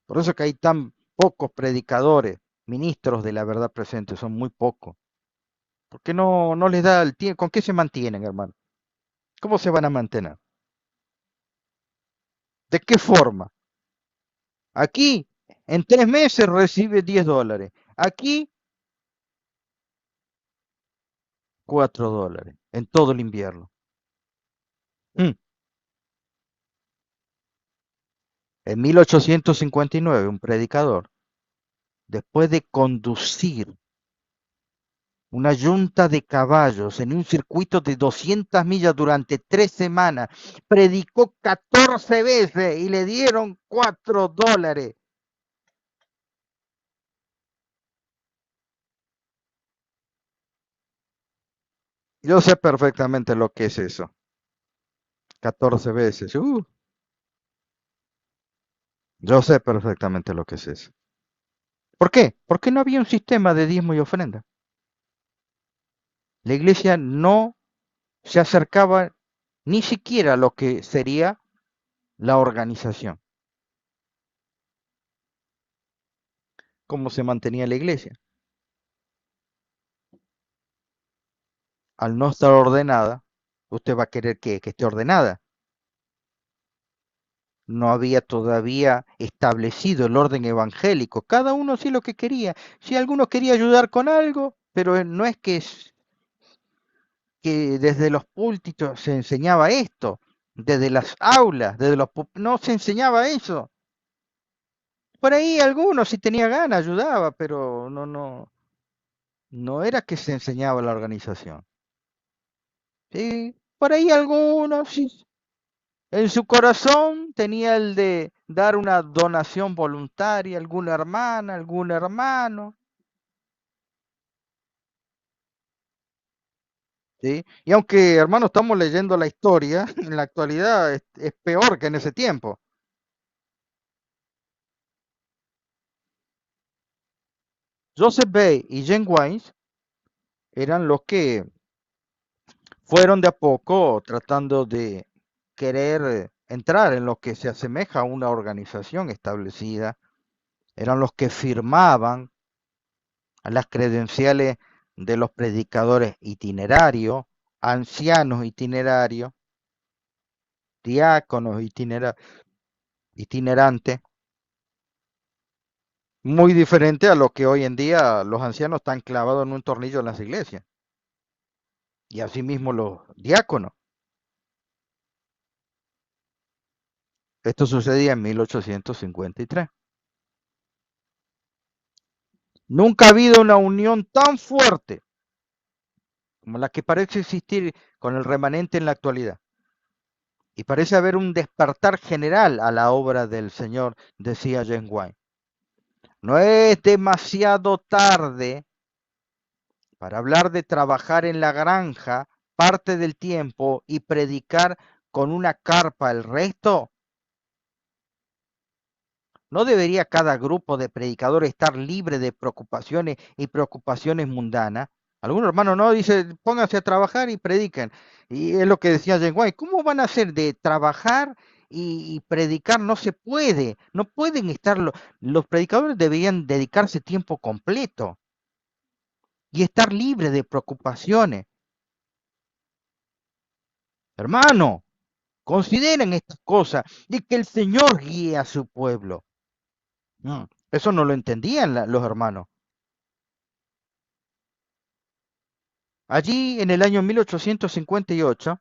Por eso que hay tan pocos predicadores, ministros de la verdad presente, son muy pocos. Porque no les da el tiempo. ¿Con qué se mantienen, hermano? ¿Cómo se van a mantener? ¿De qué forma? Aquí, en 3 meses recibe $10. Aquí, $4 en todo el invierno. Mm. En 1859, un predicador, después de conducir una yunta de caballos en un circuito de 200 millas durante 3 semanas, predicó 14 veces y le dieron $4. Yo sé perfectamente lo que es eso. 14 veces. Yo sé perfectamente lo que es eso. ¿Por qué? Porque no había un sistema de diezmo y ofrenda. La iglesia no se acercaba ni siquiera a lo que sería la organización. ¿Cómo se mantenía la iglesia? Al no estar ordenada, usted va a querer que esté ordenada. No había todavía establecido el orden evangélico. Cada uno hacía lo que quería. Si alguno quería ayudar con algo, pero no es que desde los púlpitos se enseñaba esto, desde las aulas, no se enseñaba eso. Por ahí algunos si tenía ganas ayudaba, pero no era que se enseñaba la organización. Sí, por ahí algunos sí, en su corazón tenía el de dar una donación voluntaria, alguna hermana, algún hermano, ¿sí? Y aunque, hermano, estamos leyendo la historia, en la actualidad es peor que en ese tiempo. Joseph Bay y Jen Wines eran los que fueron de a poco tratando de querer entrar en lo que se asemeja a una organización establecida. Eran los que firmaban las credenciales de los predicadores itinerarios, ancianos itinerarios, diáconos itinerantes, muy diferente a lo que hoy en día los ancianos están clavados en un tornillo en las iglesias, y asimismo los diáconos. Esto sucedía en 1853. Nunca ha habido una unión tan fuerte como la que parece existir con el remanente en la actualidad. Y parece haber un despertar general a la obra del Señor, decía James White. No es demasiado tarde para hablar de trabajar en la granja parte del tiempo y predicar con una carpa el resto. ¿No debería cada grupo de predicadores estar libre de preocupaciones y preocupaciones mundanas? Algunos hermanos no, dice, pónganse a trabajar y prediquen. Y es lo que decía James White, ¿cómo van a hacer de trabajar y predicar? No se puede, no pueden estar, los predicadores deberían dedicarse tiempo completo y estar libres de preocupaciones. Hermano, consideren estas cosas y que el Señor guíe a su pueblo. Eso no lo entendían los hermanos. Allí en el año 1858,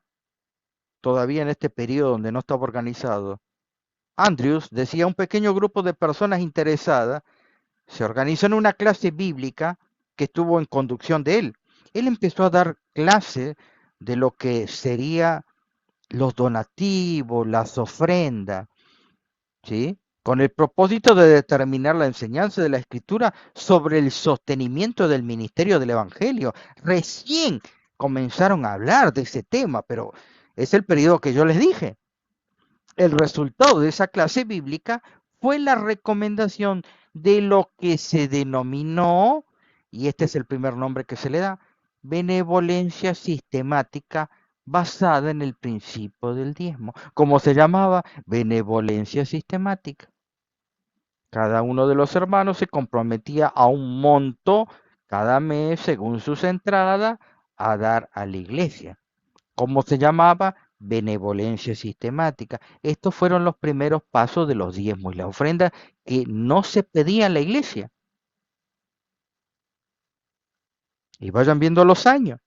todavía en este periodo donde no estaba organizado, Andrews decía un pequeño grupo de personas interesadas se organizó en una clase bíblica que estuvo en conducción de él. Él empezó a dar clase de lo que sería los donativos, las ofrendas, ¿sí? Con el propósito de determinar la enseñanza de la Escritura sobre el sostenimiento del ministerio del Evangelio. Recién comenzaron a hablar de ese tema, pero es el periodo que yo les dije. El resultado de esa clase bíblica fue la recomendación de lo que se denominó, y este es el primer nombre que se le da, benevolencia sistemática basada en el principio del diezmo. ¿Cómo se llamaba? Benevolencia sistemática. Cada uno de los hermanos se comprometía a un monto cada mes, según sus entradas, a dar a la iglesia. ¿Cómo se llamaba? Benevolencia sistemática. Estos fueron los primeros pasos de los diezmos y la ofrenda que no se pedía en la iglesia. Y vayan viendo los años.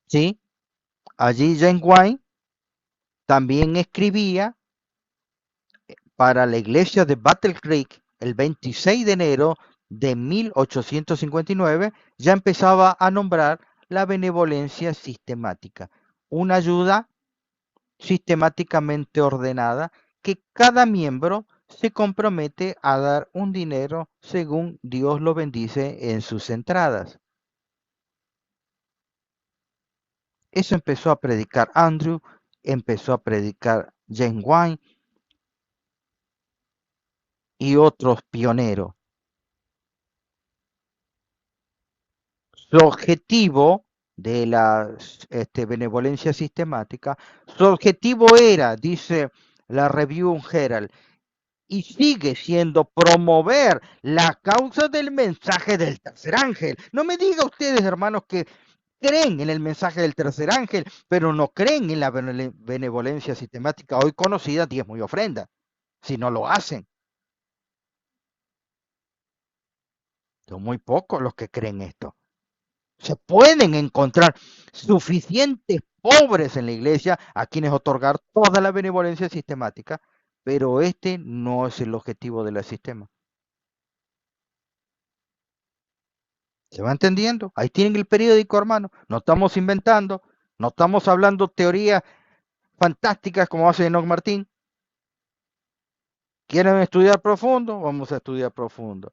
¿Sí? Allí James White también escribía para la iglesia de Battle Creek el 26 de enero de 1859, ya empezaba a nombrar la benevolencia sistemática, una ayuda sistemáticamente ordenada que cada miembro se compromete a dar un dinero según Dios lo bendice en sus entradas. Eso empezó a predicar Andrew, empezó a predicar James White y otros pioneros. Su objetivo de la benevolencia sistemática, su objetivo era, dice la Review Herald, y sigue siendo promover la causa del mensaje del tercer ángel. No me diga ustedes, hermanos, que creen en el mensaje del tercer ángel, pero no creen en la benevolencia sistemática hoy conocida, diezmo y ofrenda, si no lo hacen. Son muy pocos los que creen esto. Se pueden encontrar suficientes pobres en la iglesia a quienes otorgar toda la benevolencia sistemática, pero este no es el objetivo del sistema. ¿Se va entendiendo? Ahí tienen el periódico, hermano. No estamos inventando, no estamos hablando teorías fantásticas como hace Enoch Martín. ¿Quieren estudiar profundo? Vamos a estudiar profundo.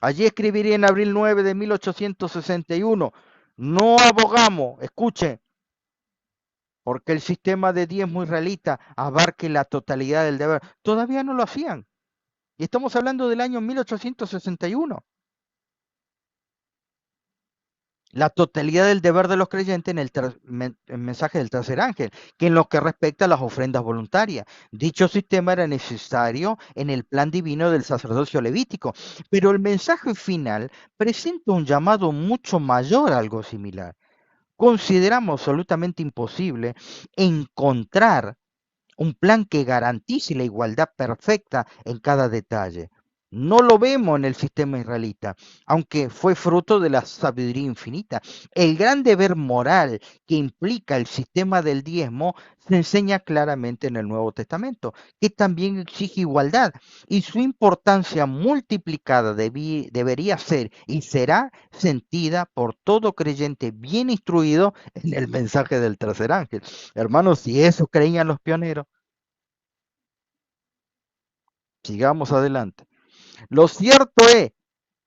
Allí escribiría en abril 9 de 1861, no abogamos, escuchen, porque el sistema de diezmo israelita abarque la totalidad del deber. Todavía no lo hacían. Y estamos hablando del año 1861. La totalidad del deber de los creyentes en el mensaje del tercer ángel, que en lo que respecta a las ofrendas voluntarias. Dicho sistema era necesario en el plan divino del sacerdocio levítico, pero el mensaje final presenta un llamado mucho mayor a algo similar. Consideramos absolutamente imposible encontrar un plan que garantice la igualdad perfecta en cada detalle. No lo vemos en el sistema israelita, aunque fue fruto de la sabiduría infinita. El gran deber moral que implica el sistema del diezmo se enseña claramente en el Nuevo Testamento, que también exige igualdad, y su importancia multiplicada debería ser y será sentida por todo creyente bien instruido en el mensaje del tercer ángel. Hermanos, si eso creían los pioneros, sigamos adelante. Lo cierto es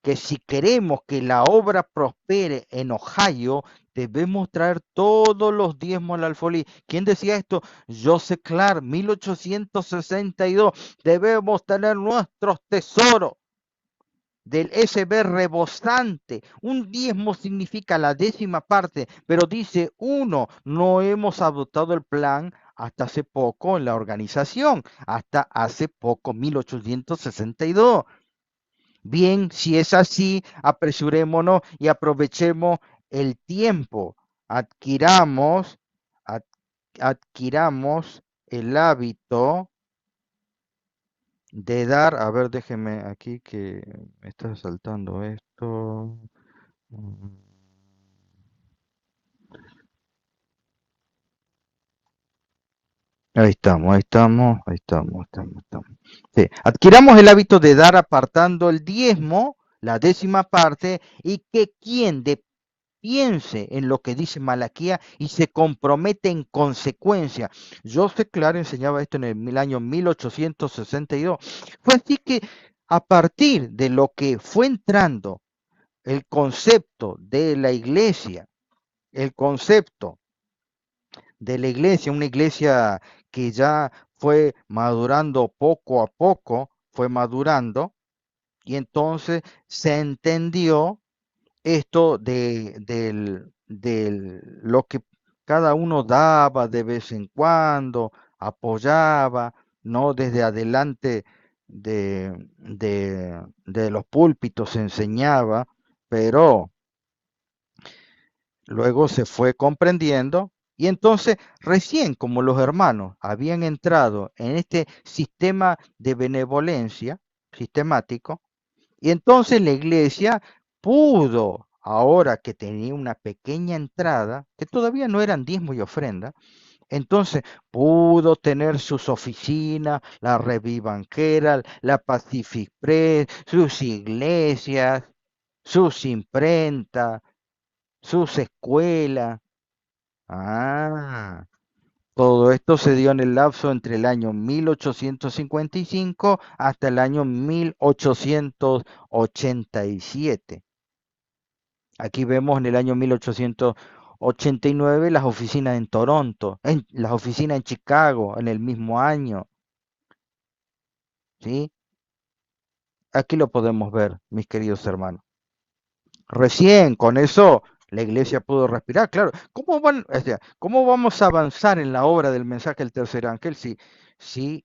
que si queremos que la obra prospere en Ohio, debemos traer todos los diezmos al alfolí. ¿Quién decía esto? Joseph Clark, 1862. Debemos tener nuestros tesoros del SB rebosante. Un diezmo significa la décima parte, pero dice uno, no hemos adoptado el plan hasta hace poco en la organización, hasta hace poco, 1862. Bien, si es así, apresurémonos y aprovechemos el tiempo. Adquiramos, ad- adquiramos el hábito de dar, a ver, déjeme aquí que me está saltando esto. Mm, Ahí estamos, ahí estamos, ahí estamos, estamos. Sí, adquiramos el hábito de dar apartando el diezmo, la décima parte, y que quien piense en lo que dice Malaquía y se compromete en consecuencia. Joseph Clark enseñaba esto en el año 1862. Fue así que a partir de lo que fue entrando el concepto de la iglesia, el concepto de la iglesia, una iglesia que ya fue madurando poco a poco, fue madurando, y entonces se entendió esto de lo que cada uno daba de vez en cuando, apoyaba, ¿no? Desde adelante de los púlpitos se enseñaba, pero luego se fue comprendiendo y entonces recién como los hermanos habían entrado en este sistema de benevolencia sistemático, y entonces la iglesia pudo, ahora que tenía una pequeña entrada, que todavía no eran diezmo y ofrenda, entonces pudo tener sus oficinas, la Revivanquera, la Pacific Press, sus iglesias, sus imprentas, sus escuelas. Ah, todo esto se dio en el lapso entre el año 1855 hasta el año 1887. Aquí vemos en el año 1889 las oficinas en Toronto, las oficinas en Chicago en el mismo año, ¿sí? Aquí lo podemos ver, mis queridos hermanos. Recién con eso la iglesia pudo respirar, claro. ¿Cómo vamos a avanzar en la obra del mensaje del tercer ángel si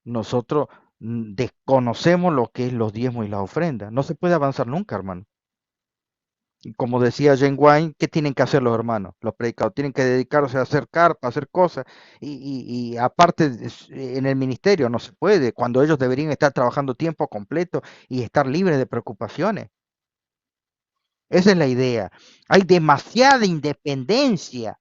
nosotros desconocemos lo que es los diezmos y las ofrendas? No se puede avanzar nunca, hermano. Y como decía Jane Wine, ¿qué tienen que hacer los hermanos? Los predicadores tienen que dedicarse a hacer carpas, a hacer cosas. Y aparte, en el ministerio no se puede, cuando ellos deberían estar trabajando tiempo completo y estar libres de preocupaciones. Esa es la idea. Hay demasiada independencia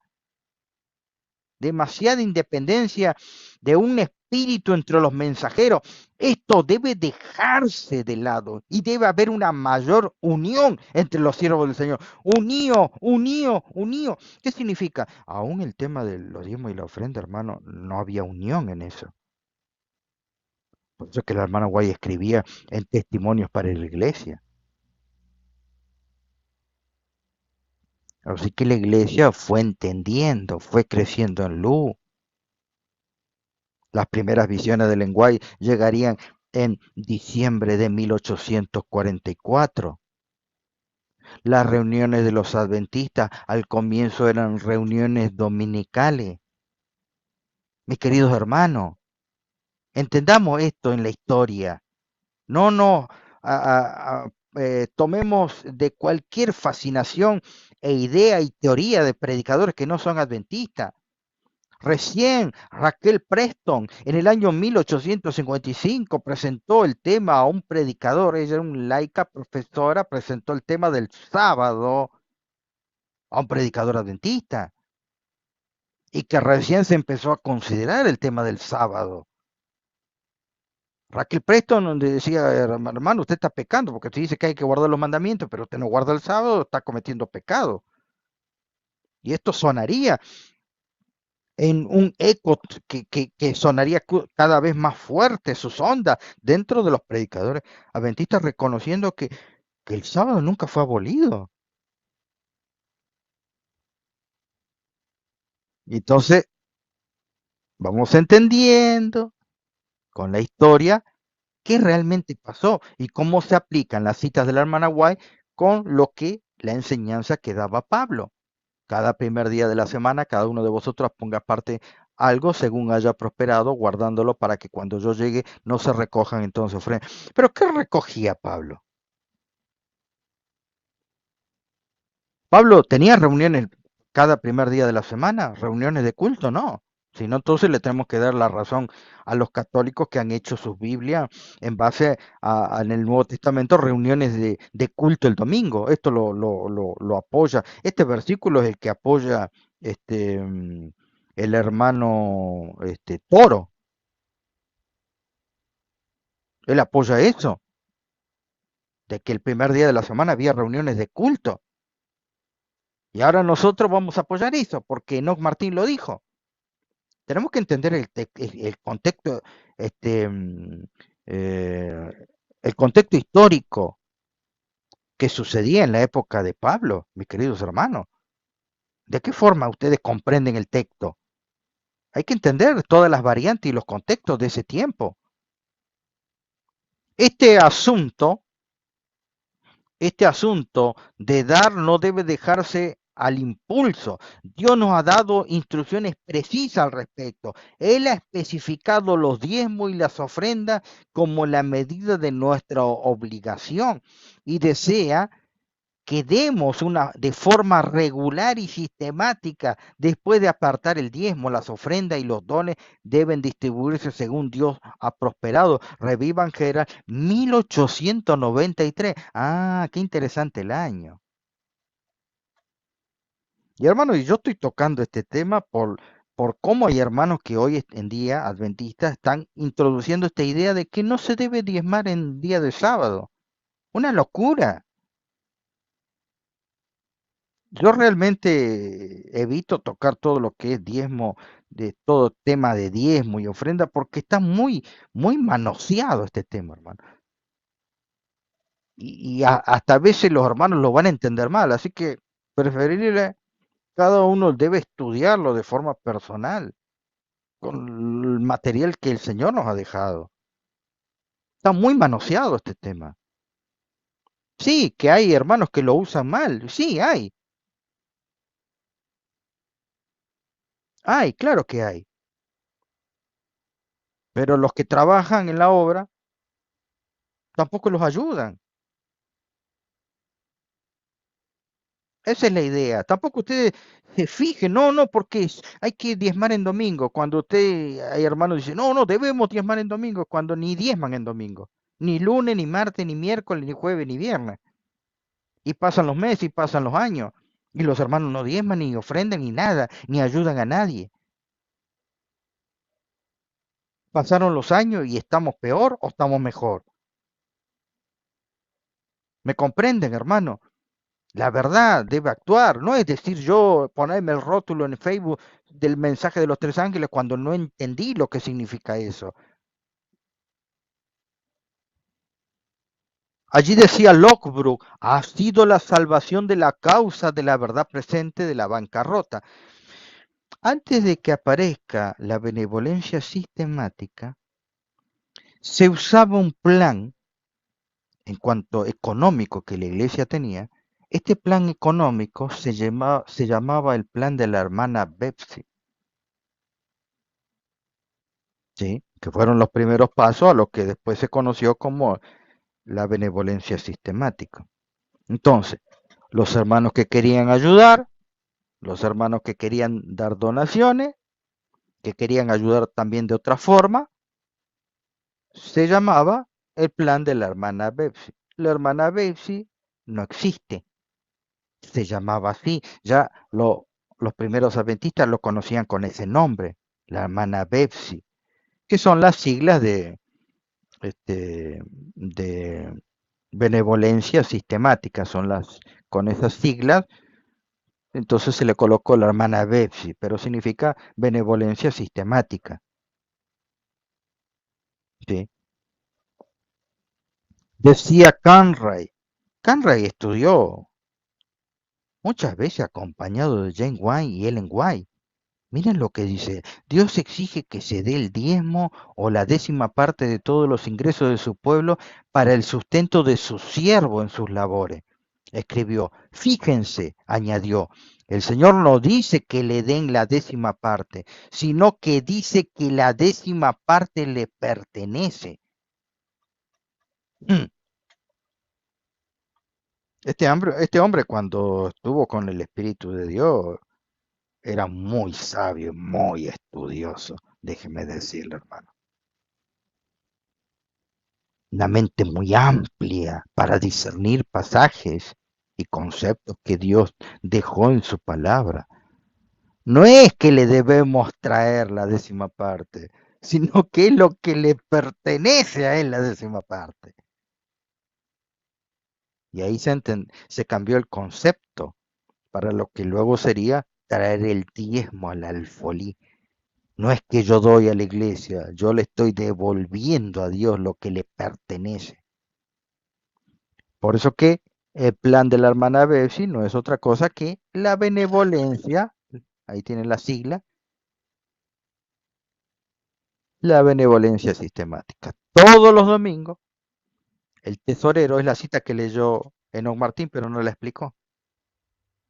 de un espíritu entre los mensajeros. Esto debe dejarse de lado y debe haber una mayor unión entre los siervos del Señor. Unido, unido, unido. ¿Qué significa? Aún el tema de los diezmos y la ofrenda, hermano, no había unión en eso. Por eso es que la hermana Guay escribía en testimonios para la iglesia. Así que la iglesia fue entendiendo, fue creciendo en luz. Las primeras visiones de Lenguay llegarían en diciembre de 1844. Las reuniones de los adventistas al comienzo eran reuniones dominicales. Mis queridos hermanos, entendamos esto en la historia. No nos tomemos de cualquier fascinación e idea y teoría de predicadores que no son adventistas. Recién Raquel Preston en el año 1855 presentó el tema a un predicador, ella era una laica profesora, presentó el tema del sábado a un predicador adventista y que recién se empezó a considerar el tema del sábado. Raquel Preston donde decía, hermano, usted está pecando porque usted dice que hay que guardar los mandamientos, pero usted no guarda el sábado, está cometiendo pecado. Y esto sonaría en un eco que sonaría cada vez más fuerte sus ondas dentro de los predicadores adventistas, reconociendo que el sábado nunca fue abolido. Y entonces vamos entendiendo con la historia qué realmente pasó y cómo se aplican las citas de la hermana White con lo que la enseñanza que daba Pablo. Cada primer día de la semana, cada uno de vosotros ponga aparte algo según haya prosperado, guardándolo para que cuando yo llegue no se recojan entonces ofrendas. Pero ¿qué recogía Pablo? Pablo tenía reuniones cada primer día de la semana, reuniones de culto, no. Si no, entonces le tenemos que dar la razón a los católicos que han hecho sus Biblias en base en el Nuevo Testamento, reuniones de culto el domingo. Esto lo apoya. Este versículo es el que apoya este, el hermano Toro. Él apoya eso, de que el primer día de la semana había reuniones de culto. Y ahora nosotros vamos a apoyar eso, porque Enoch Martín lo dijo. Tenemos que entender el contexto, este, mm, eh, el contexto histórico que sucedía en la época de Pablo, mis queridos hermanos. ¿De qué forma ustedes comprenden el texto? Hay que entender todas las variantes y los contextos de ese tiempo. Este asunto Este asunto de dar no debe dejarse al impulso. Dios nos ha dado instrucciones precisas al respecto. Él ha especificado los diezmos y las ofrendas como la medida de nuestra obligación y desea que demos de forma regular y sistemática, después de apartar el diezmo, las ofrendas y los dones deben distribuirse según Dios ha prosperado. Revivan General 1893. Ah, qué interesante el año. Y hermano, y yo estoy tocando este tema por cómo hay hermanos que hoy en día, adventistas, están introduciendo esta idea de que no se debe diezmar en día de sábado. Una locura. Yo realmente evito tocar todo lo que es diezmo, de todo tema de diezmo y ofrenda, porque está muy manoseado este tema, hermano. Hasta a veces los hermanos lo van a entender mal, así que preferible, cada uno debe estudiarlo de forma personal, con el material que el Señor nos ha dejado. Está muy manoseado este tema. Sí, que hay hermanos que lo usan mal, sí, claro que hay. Pero los que trabajan en la obra tampoco los ayudan. Esa es la idea. Tampoco ustedes se fijen, no, porque hay que diezmar en domingo. Cuando hay hermanos dicen, no, debemos diezmar en domingo, cuando ni diezman en domingo. Ni lunes, ni martes, ni miércoles, ni jueves, ni viernes. Y pasan los meses y pasan los años. Y los hermanos no diezman, ni ofrendan, ni nada, ni ayudan a nadie. Pasaron los años y estamos peor o estamos mejor. ¿Me comprenden, hermano? La verdad debe actuar, no es decir yo ponerme el rótulo en Facebook del mensaje de los tres ángeles cuando no entendí lo que significa eso. Allí decía Lockbrook, ha sido la salvación de la causa de la verdad presente de la bancarrota. Antes de que aparezca la benevolencia sistemática, se usaba un plan en cuanto económico que la iglesia tenía. Este plan económico se llamaba el plan de la hermana Betsy. ¿Sí? Que fueron los primeros pasos a lo que después se conoció como la benevolencia sistemática. Entonces, los hermanos que querían ayudar, los hermanos que querían dar donaciones, que querían ayudar también de otra forma, se llamaba el plan de la hermana Betsy. La hermana Betsy no existe, se llamaba así. Ya los primeros adventistas lo conocían con ese nombre, la hermana Betsy, que son las siglas de benevolencia sistemática, con esas siglas, entonces se le colocó la hermana Betsy, pero significa benevolencia sistemática, ¿sí? Decía Canray estudió muchas veces acompañado de Jane White y Ellen White. Miren lo que dice, Dios exige que se dé el diezmo o la décima parte de todos los ingresos de su pueblo para el sustento de su siervo en sus labores. Escribió, fíjense, añadió, el Señor no dice que le den la décima parte, sino que dice que la décima parte le pertenece. Este hombre cuando estuvo con el Espíritu de Dios era muy sabio, muy estudioso, déjeme decirle, hermano. Una mente muy amplia para discernir pasajes y conceptos que Dios dejó en su palabra. No es que le debemos traer la décima parte, sino que es lo que le pertenece a él la décima parte. Y ahí se cambió el concepto para lo que luego sería traer el diezmo al alfolí. No es que yo doy a la iglesia, yo le estoy devolviendo a Dios lo que le pertenece. Por eso que el plan de la hermana Betsy no es otra cosa que la benevolencia, ahí tienen la sigla, la benevolencia sistemática. Todos los domingos, el tesorero es la cita que leyó Enoch Martín, pero no la explicó.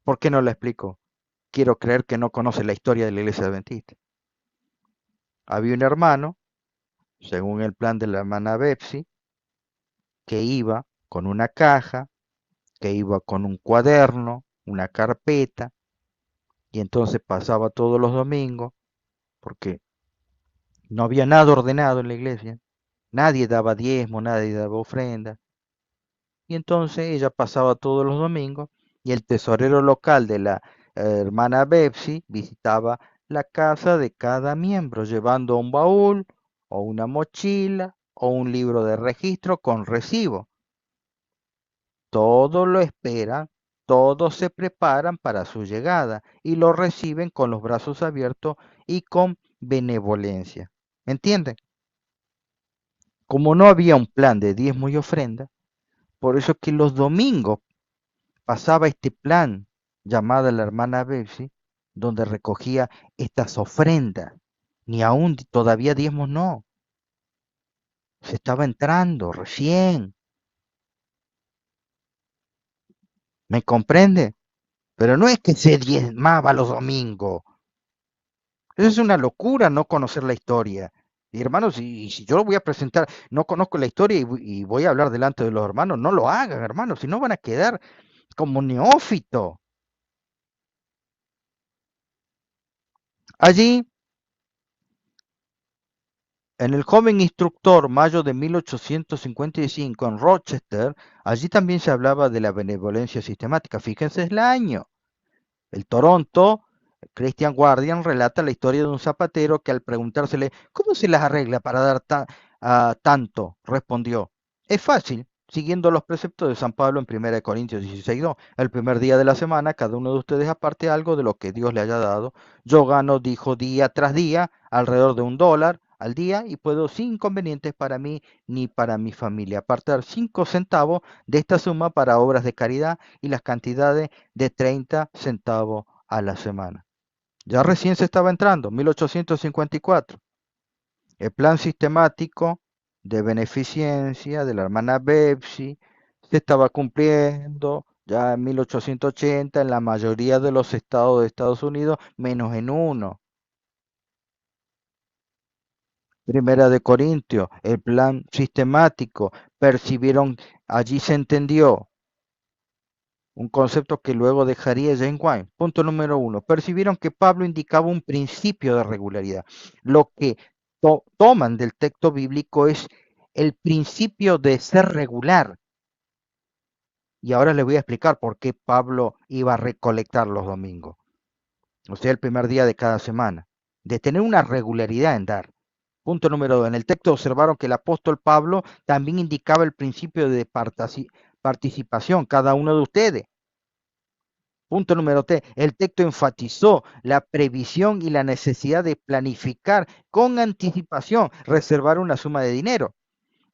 ¿Por qué no la explicó? Quiero creer que no conoce la historia de la iglesia adventista. Había un hermano, según el plan de la hermana Betsy, que iba con una caja, que iba con un cuaderno, una carpeta, y entonces pasaba todos los domingos, porque no había nada ordenado en la iglesia, nadie daba diezmo, nadie daba ofrenda, y entonces ella pasaba todos los domingos, y el tesorero local de la hermana Betsy visitaba la casa de cada miembro, llevando un baúl, o una mochila, o un libro de registro con recibo. Todos lo esperan, todos se preparan para su llegada y lo reciben con los brazos abiertos y con benevolencia. ¿Me entienden? Como no había un plan de diezmo y ofrenda, por eso es que los domingos pasaba este plan llamado la hermana Betsy, donde recogía estas ofrendas. Ni aún todavía diezmos no. Se estaba entrando recién. ¿Me comprende? Pero no es que se diezmaba los domingos. Eso es una locura no conocer la historia. Y hermanos, si yo lo voy a presentar, no conozco la historia y voy a hablar delante de los hermanos, no lo hagan, hermanos, si no van a quedar como neófitos. Allí, en el joven instructor, mayo de 1855, en Rochester, allí también se hablaba de la benevolencia sistemática. Fíjense el año. El Toronto Christian Guardian relata la historia de un zapatero que al preguntársele ¿cómo se las arregla para dar tanto? Respondió, es fácil, siguiendo los preceptos de San Pablo en 1 Corintios 16:2. El primer día de la semana, cada uno de ustedes aparte algo de lo que Dios le haya dado. Yo gano, dijo, día tras día, alrededor de $1 al día y puedo sin inconvenientes para mí ni para mi familia apartar 5 centavos de esta suma para obras de caridad y las cantidades de 30 centavos a la semana. Ya recién se estaba entrando, 1854. El plan sistemático de beneficencia de la hermana Betsy se estaba cumpliendo ya en 1880 en la mayoría de los estados de Estados Unidos, menos en uno. Primera de Corintios, el plan sistemático, percibieron, allí se entendió, un concepto que luego dejaría James White. Punto número 1. Percibieron que Pablo indicaba un principio de regularidad. Lo que toman del texto bíblico es el principio de ser regular. Y ahora les voy a explicar por qué Pablo iba a recolectar los domingos. O sea, el primer día de cada semana. De tener una regularidad en dar. Punto número 2. En el texto observaron que el apóstol Pablo también indicaba el principio de participación, cada uno de ustedes. Punto número 3. El texto enfatizó la previsión y la necesidad de planificar con anticipación, reservar una suma de dinero.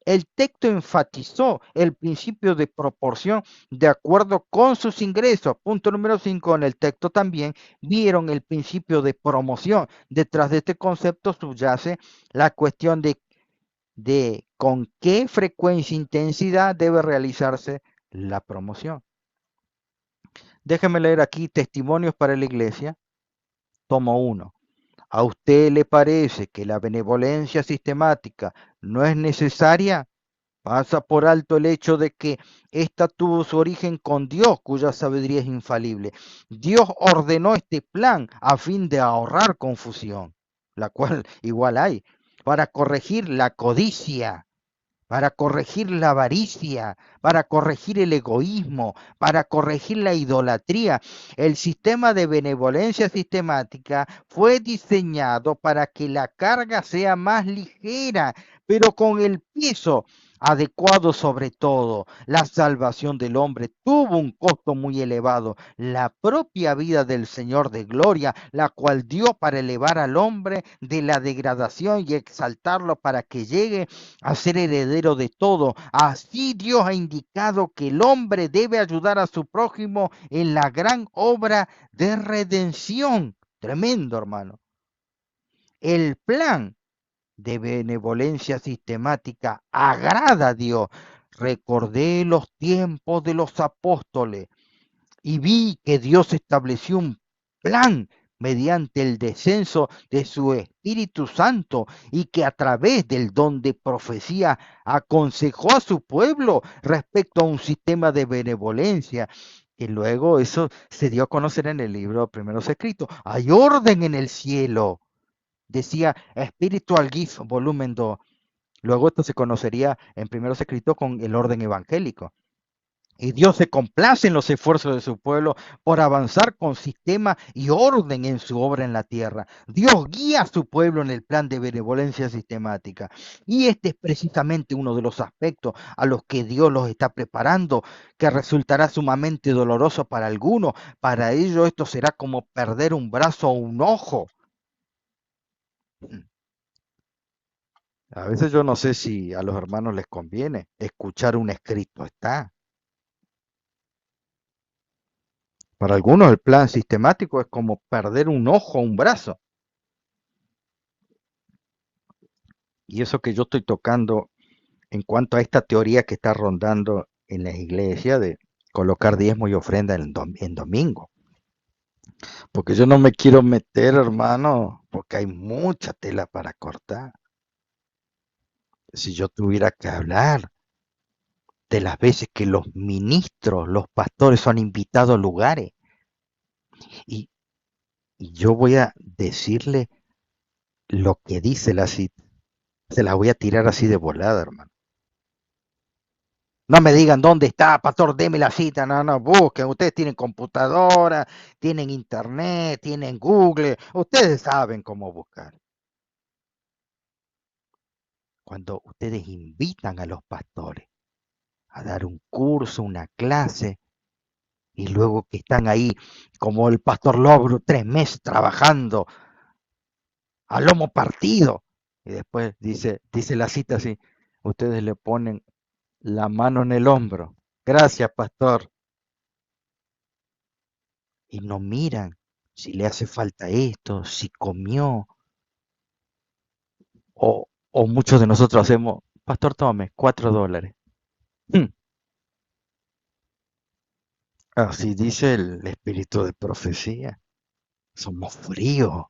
El texto enfatizó el principio de proporción de acuerdo con sus ingresos. Punto número 5. En el texto también vieron el principio de promoción. Detrás de este concepto subyace la cuestión de con qué frecuencia e intensidad debe realizarse la promoción. Déjeme leer aquí testimonios para la iglesia. Tomo 1. ¿A usted le parece que la benevolencia sistemática no es necesaria? Pasa por alto el hecho de que ésta tuvo su origen con Dios, cuya sabiduría es infalible. Dios ordenó este plan a fin de ahorrar confusión, la cual igual hay, para corregir la codicia, para corregir la avaricia, para corregir el egoísmo, para corregir la idolatría. El sistema de benevolencia sistemática fue diseñado para que la carga sea más ligera, pero con el peso adecuado sobre todo. La salvación del hombre tuvo un costo muy elevado, la propia vida del Señor de gloria, la cual dio para elevar al hombre de la degradación y exaltarlo para que llegue a ser heredero de todo. Así Dios ha indicado que el hombre debe ayudar a su prójimo en la gran obra de redención. Tremendo, hermano. El plan de benevolencia sistemática agrada a Dios. Recordé los tiempos de los apóstoles y vi que Dios estableció un plan mediante el descenso de su Espíritu Santo y que a través del don de profecía aconsejó a su pueblo respecto a un sistema de benevolencia. Y luego eso se dio a conocer en el libro Primeros Escritos. Hay orden en el cielo. Decía Spiritual Gift, volumen 2. Luego esto se conocería en Primeros Escritos con el orden evangélico. Y Dios se complace en los esfuerzos de su pueblo por avanzar con sistema y orden en su obra en la tierra. Dios guía a su pueblo en el plan de benevolencia sistemática. Y este es precisamente uno de los aspectos a los que Dios los está preparando, que resultará sumamente doloroso para algunos. Para ellos esto será como perder un brazo o un ojo. A veces yo no sé si a los hermanos les conviene escuchar un escrito. Está. Para algunos el plan sistemático es como perder un ojo o un brazo. Y eso que yo estoy tocando en cuanto a esta teoría que está rondando en las iglesias de colocar diezmo y ofrenda en domingo. Porque yo no me quiero meter, hermano, porque hay mucha tela para cortar. Si yo tuviera que hablar de las veces que los ministros, los pastores son invitados a lugares y Y yo voy a decirle lo que dice la cita. Se la voy a tirar así de volada, hermano. No me digan dónde está, pastor, deme la cita. No, no, busquen. Ustedes tienen computadora, tienen internet, tienen Google. Ustedes saben cómo buscar. Cuando ustedes invitan a los pastores a dar un curso, una clase, y luego que están ahí como el pastor Logro 3 meses trabajando a lomo partido, y después dice la cita así, ustedes le ponen la mano en el hombro. Gracias, pastor. Y no miran si le hace falta esto, si comió, o muchos de nosotros hacemos, pastor, tome, $4. Hmm, Así dice el espíritu de profecía. Somos fríos.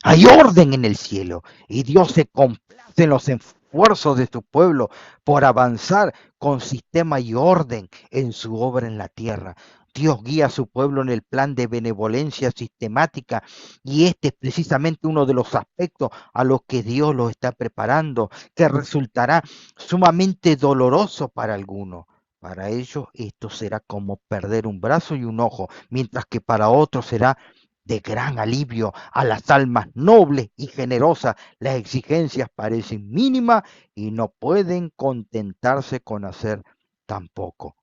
Hay orden en el cielo y Dios se complace en los esfuerzos de su pueblo por avanzar con sistema y orden en su obra en la tierra. Dios guía a su pueblo en el plan de benevolencia sistemática y este es precisamente uno de los aspectos a los que Dios los está preparando, que resultará sumamente doloroso para algunos. Para ellos esto será como perder un brazo y un ojo, mientras que para otros será de gran alivio a las almas nobles y generosas. Las exigencias parecen mínimas y no pueden contentarse con hacer tan poco.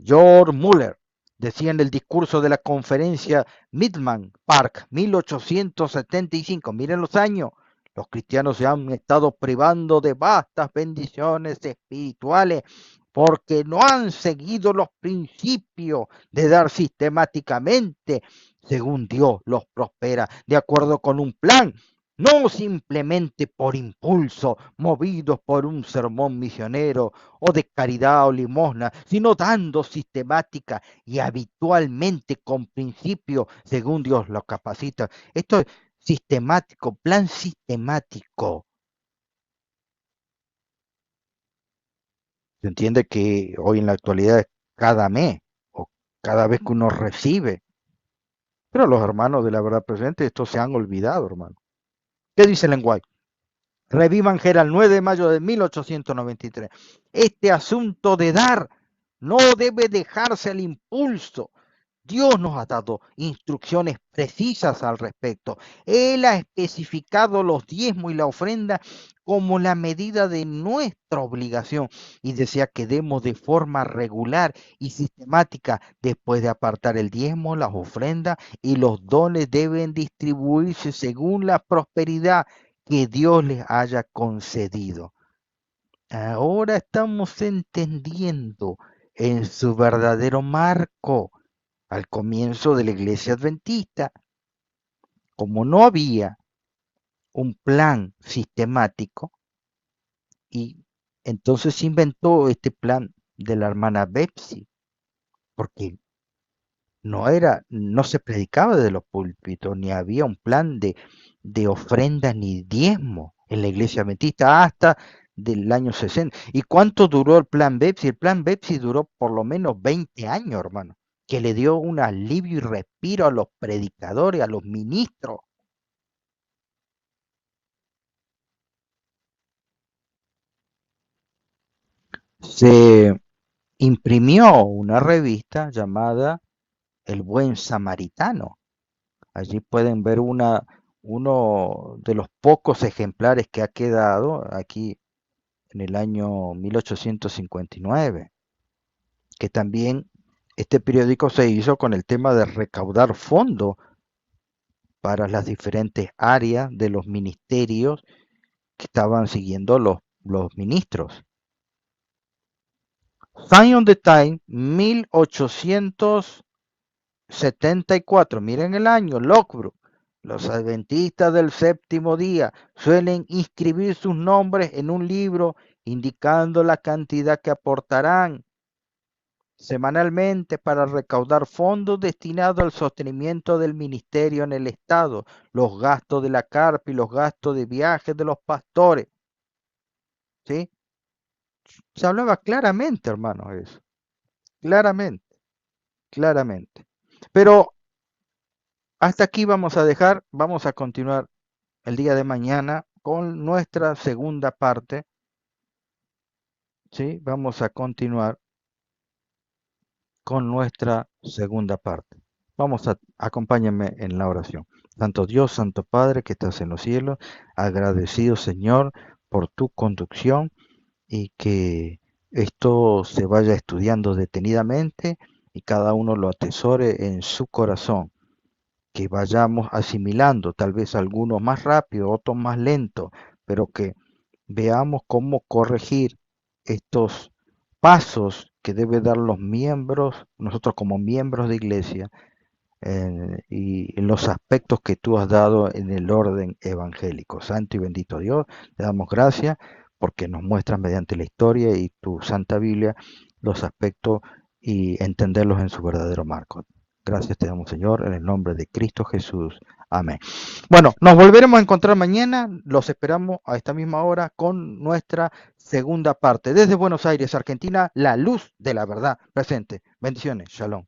George Muller decía en el discurso de la conferencia Midland Park 1875, miren los años, los cristianos se han estado privando de vastas bendiciones espirituales porque no han seguido los principios de dar sistemáticamente según Dios los prospera, de acuerdo con un plan, no simplemente por impulso, movidos por un sermón misionero o de caridad o limosna, sino dando sistemática y habitualmente con principio según Dios los capacita. Esto es sistemático, plan sistemático. Se entiende que hoy en la actualidad es cada mes o cada vez que uno recibe. Pero los hermanos de la verdad presente, esto se han olvidado, hermano. ¿Qué dice el lenguaje? Revivan Gerald 9 de mayo de 1893. Este asunto de dar no debe dejarse al impulso. Dios nos ha dado instrucciones precisas al respecto. Él ha especificado los diezmos y la ofrenda como la medida de nuestra obligación y desea que demos de forma regular y sistemática. Después de apartar el diezmo, las ofrendas y los dones deben distribuirse según la prosperidad que Dios les haya concedido. Ahora estamos entendiendo en su verdadero marco al comienzo de la iglesia adventista, como no había un plan sistemático, y entonces se inventó este plan de la hermana Betsy, porque no se predicaba de los púlpitos, ni había un plan de ofrenda ni diezmo en la iglesia adventista hasta del año 60. ¿Y cuánto duró el plan Betsy? El plan Betsy duró por lo menos 20 años, hermano, que le dio un alivio y respiro a los predicadores, a los ministros. Se imprimió una revista llamada El Buen Samaritano. Allí pueden ver uno de los pocos ejemplares que ha quedado aquí en el año 1859, que también este periódico se hizo con el tema de recaudar fondos para las diferentes áreas de los ministerios que estaban siguiendo los ministros. Sign of the Time, 1874, miren el año, Lockbrook. Los adventistas del séptimo día suelen inscribir sus nombres en un libro indicando la cantidad que aportarán semanalmente para recaudar fondos destinados al sostenimiento del ministerio en el estado, los gastos de la carpa y los gastos de viajes de los pastores. ¿Sí? Se hablaba claramente, hermanos, eso. Claramente, claramente. Pero hasta aquí vamos a dejar, vamos a continuar el día de mañana con nuestra segunda parte, ¿sí? Vamos a continuar con nuestra segunda parte. Acompáñenme en la oración. Santo Dios, Santo Padre, que estás en los cielos, agradecido Señor por tu conducción y que esto se vaya estudiando detenidamente y cada uno lo atesore en su corazón, que vayamos asimilando, tal vez algunos más rápido, otros más lento, pero que veamos cómo corregir estos pasos que deben dar los miembros, nosotros como miembros de iglesia, y en los aspectos que tú has dado en el orden evangélico. Santo y bendito Dios, te damos gracias porque nos muestras mediante la historia y tu Santa Biblia los aspectos y entenderlos en su verdadero marco. Gracias te damos, Señor, en el nombre de Cristo Jesús. Amén. Bueno, nos volveremos a encontrar mañana. Los esperamos a esta misma hora con nuestra segunda parte. Desde Buenos Aires, Argentina, la luz de la verdad presente. Bendiciones. Shalom.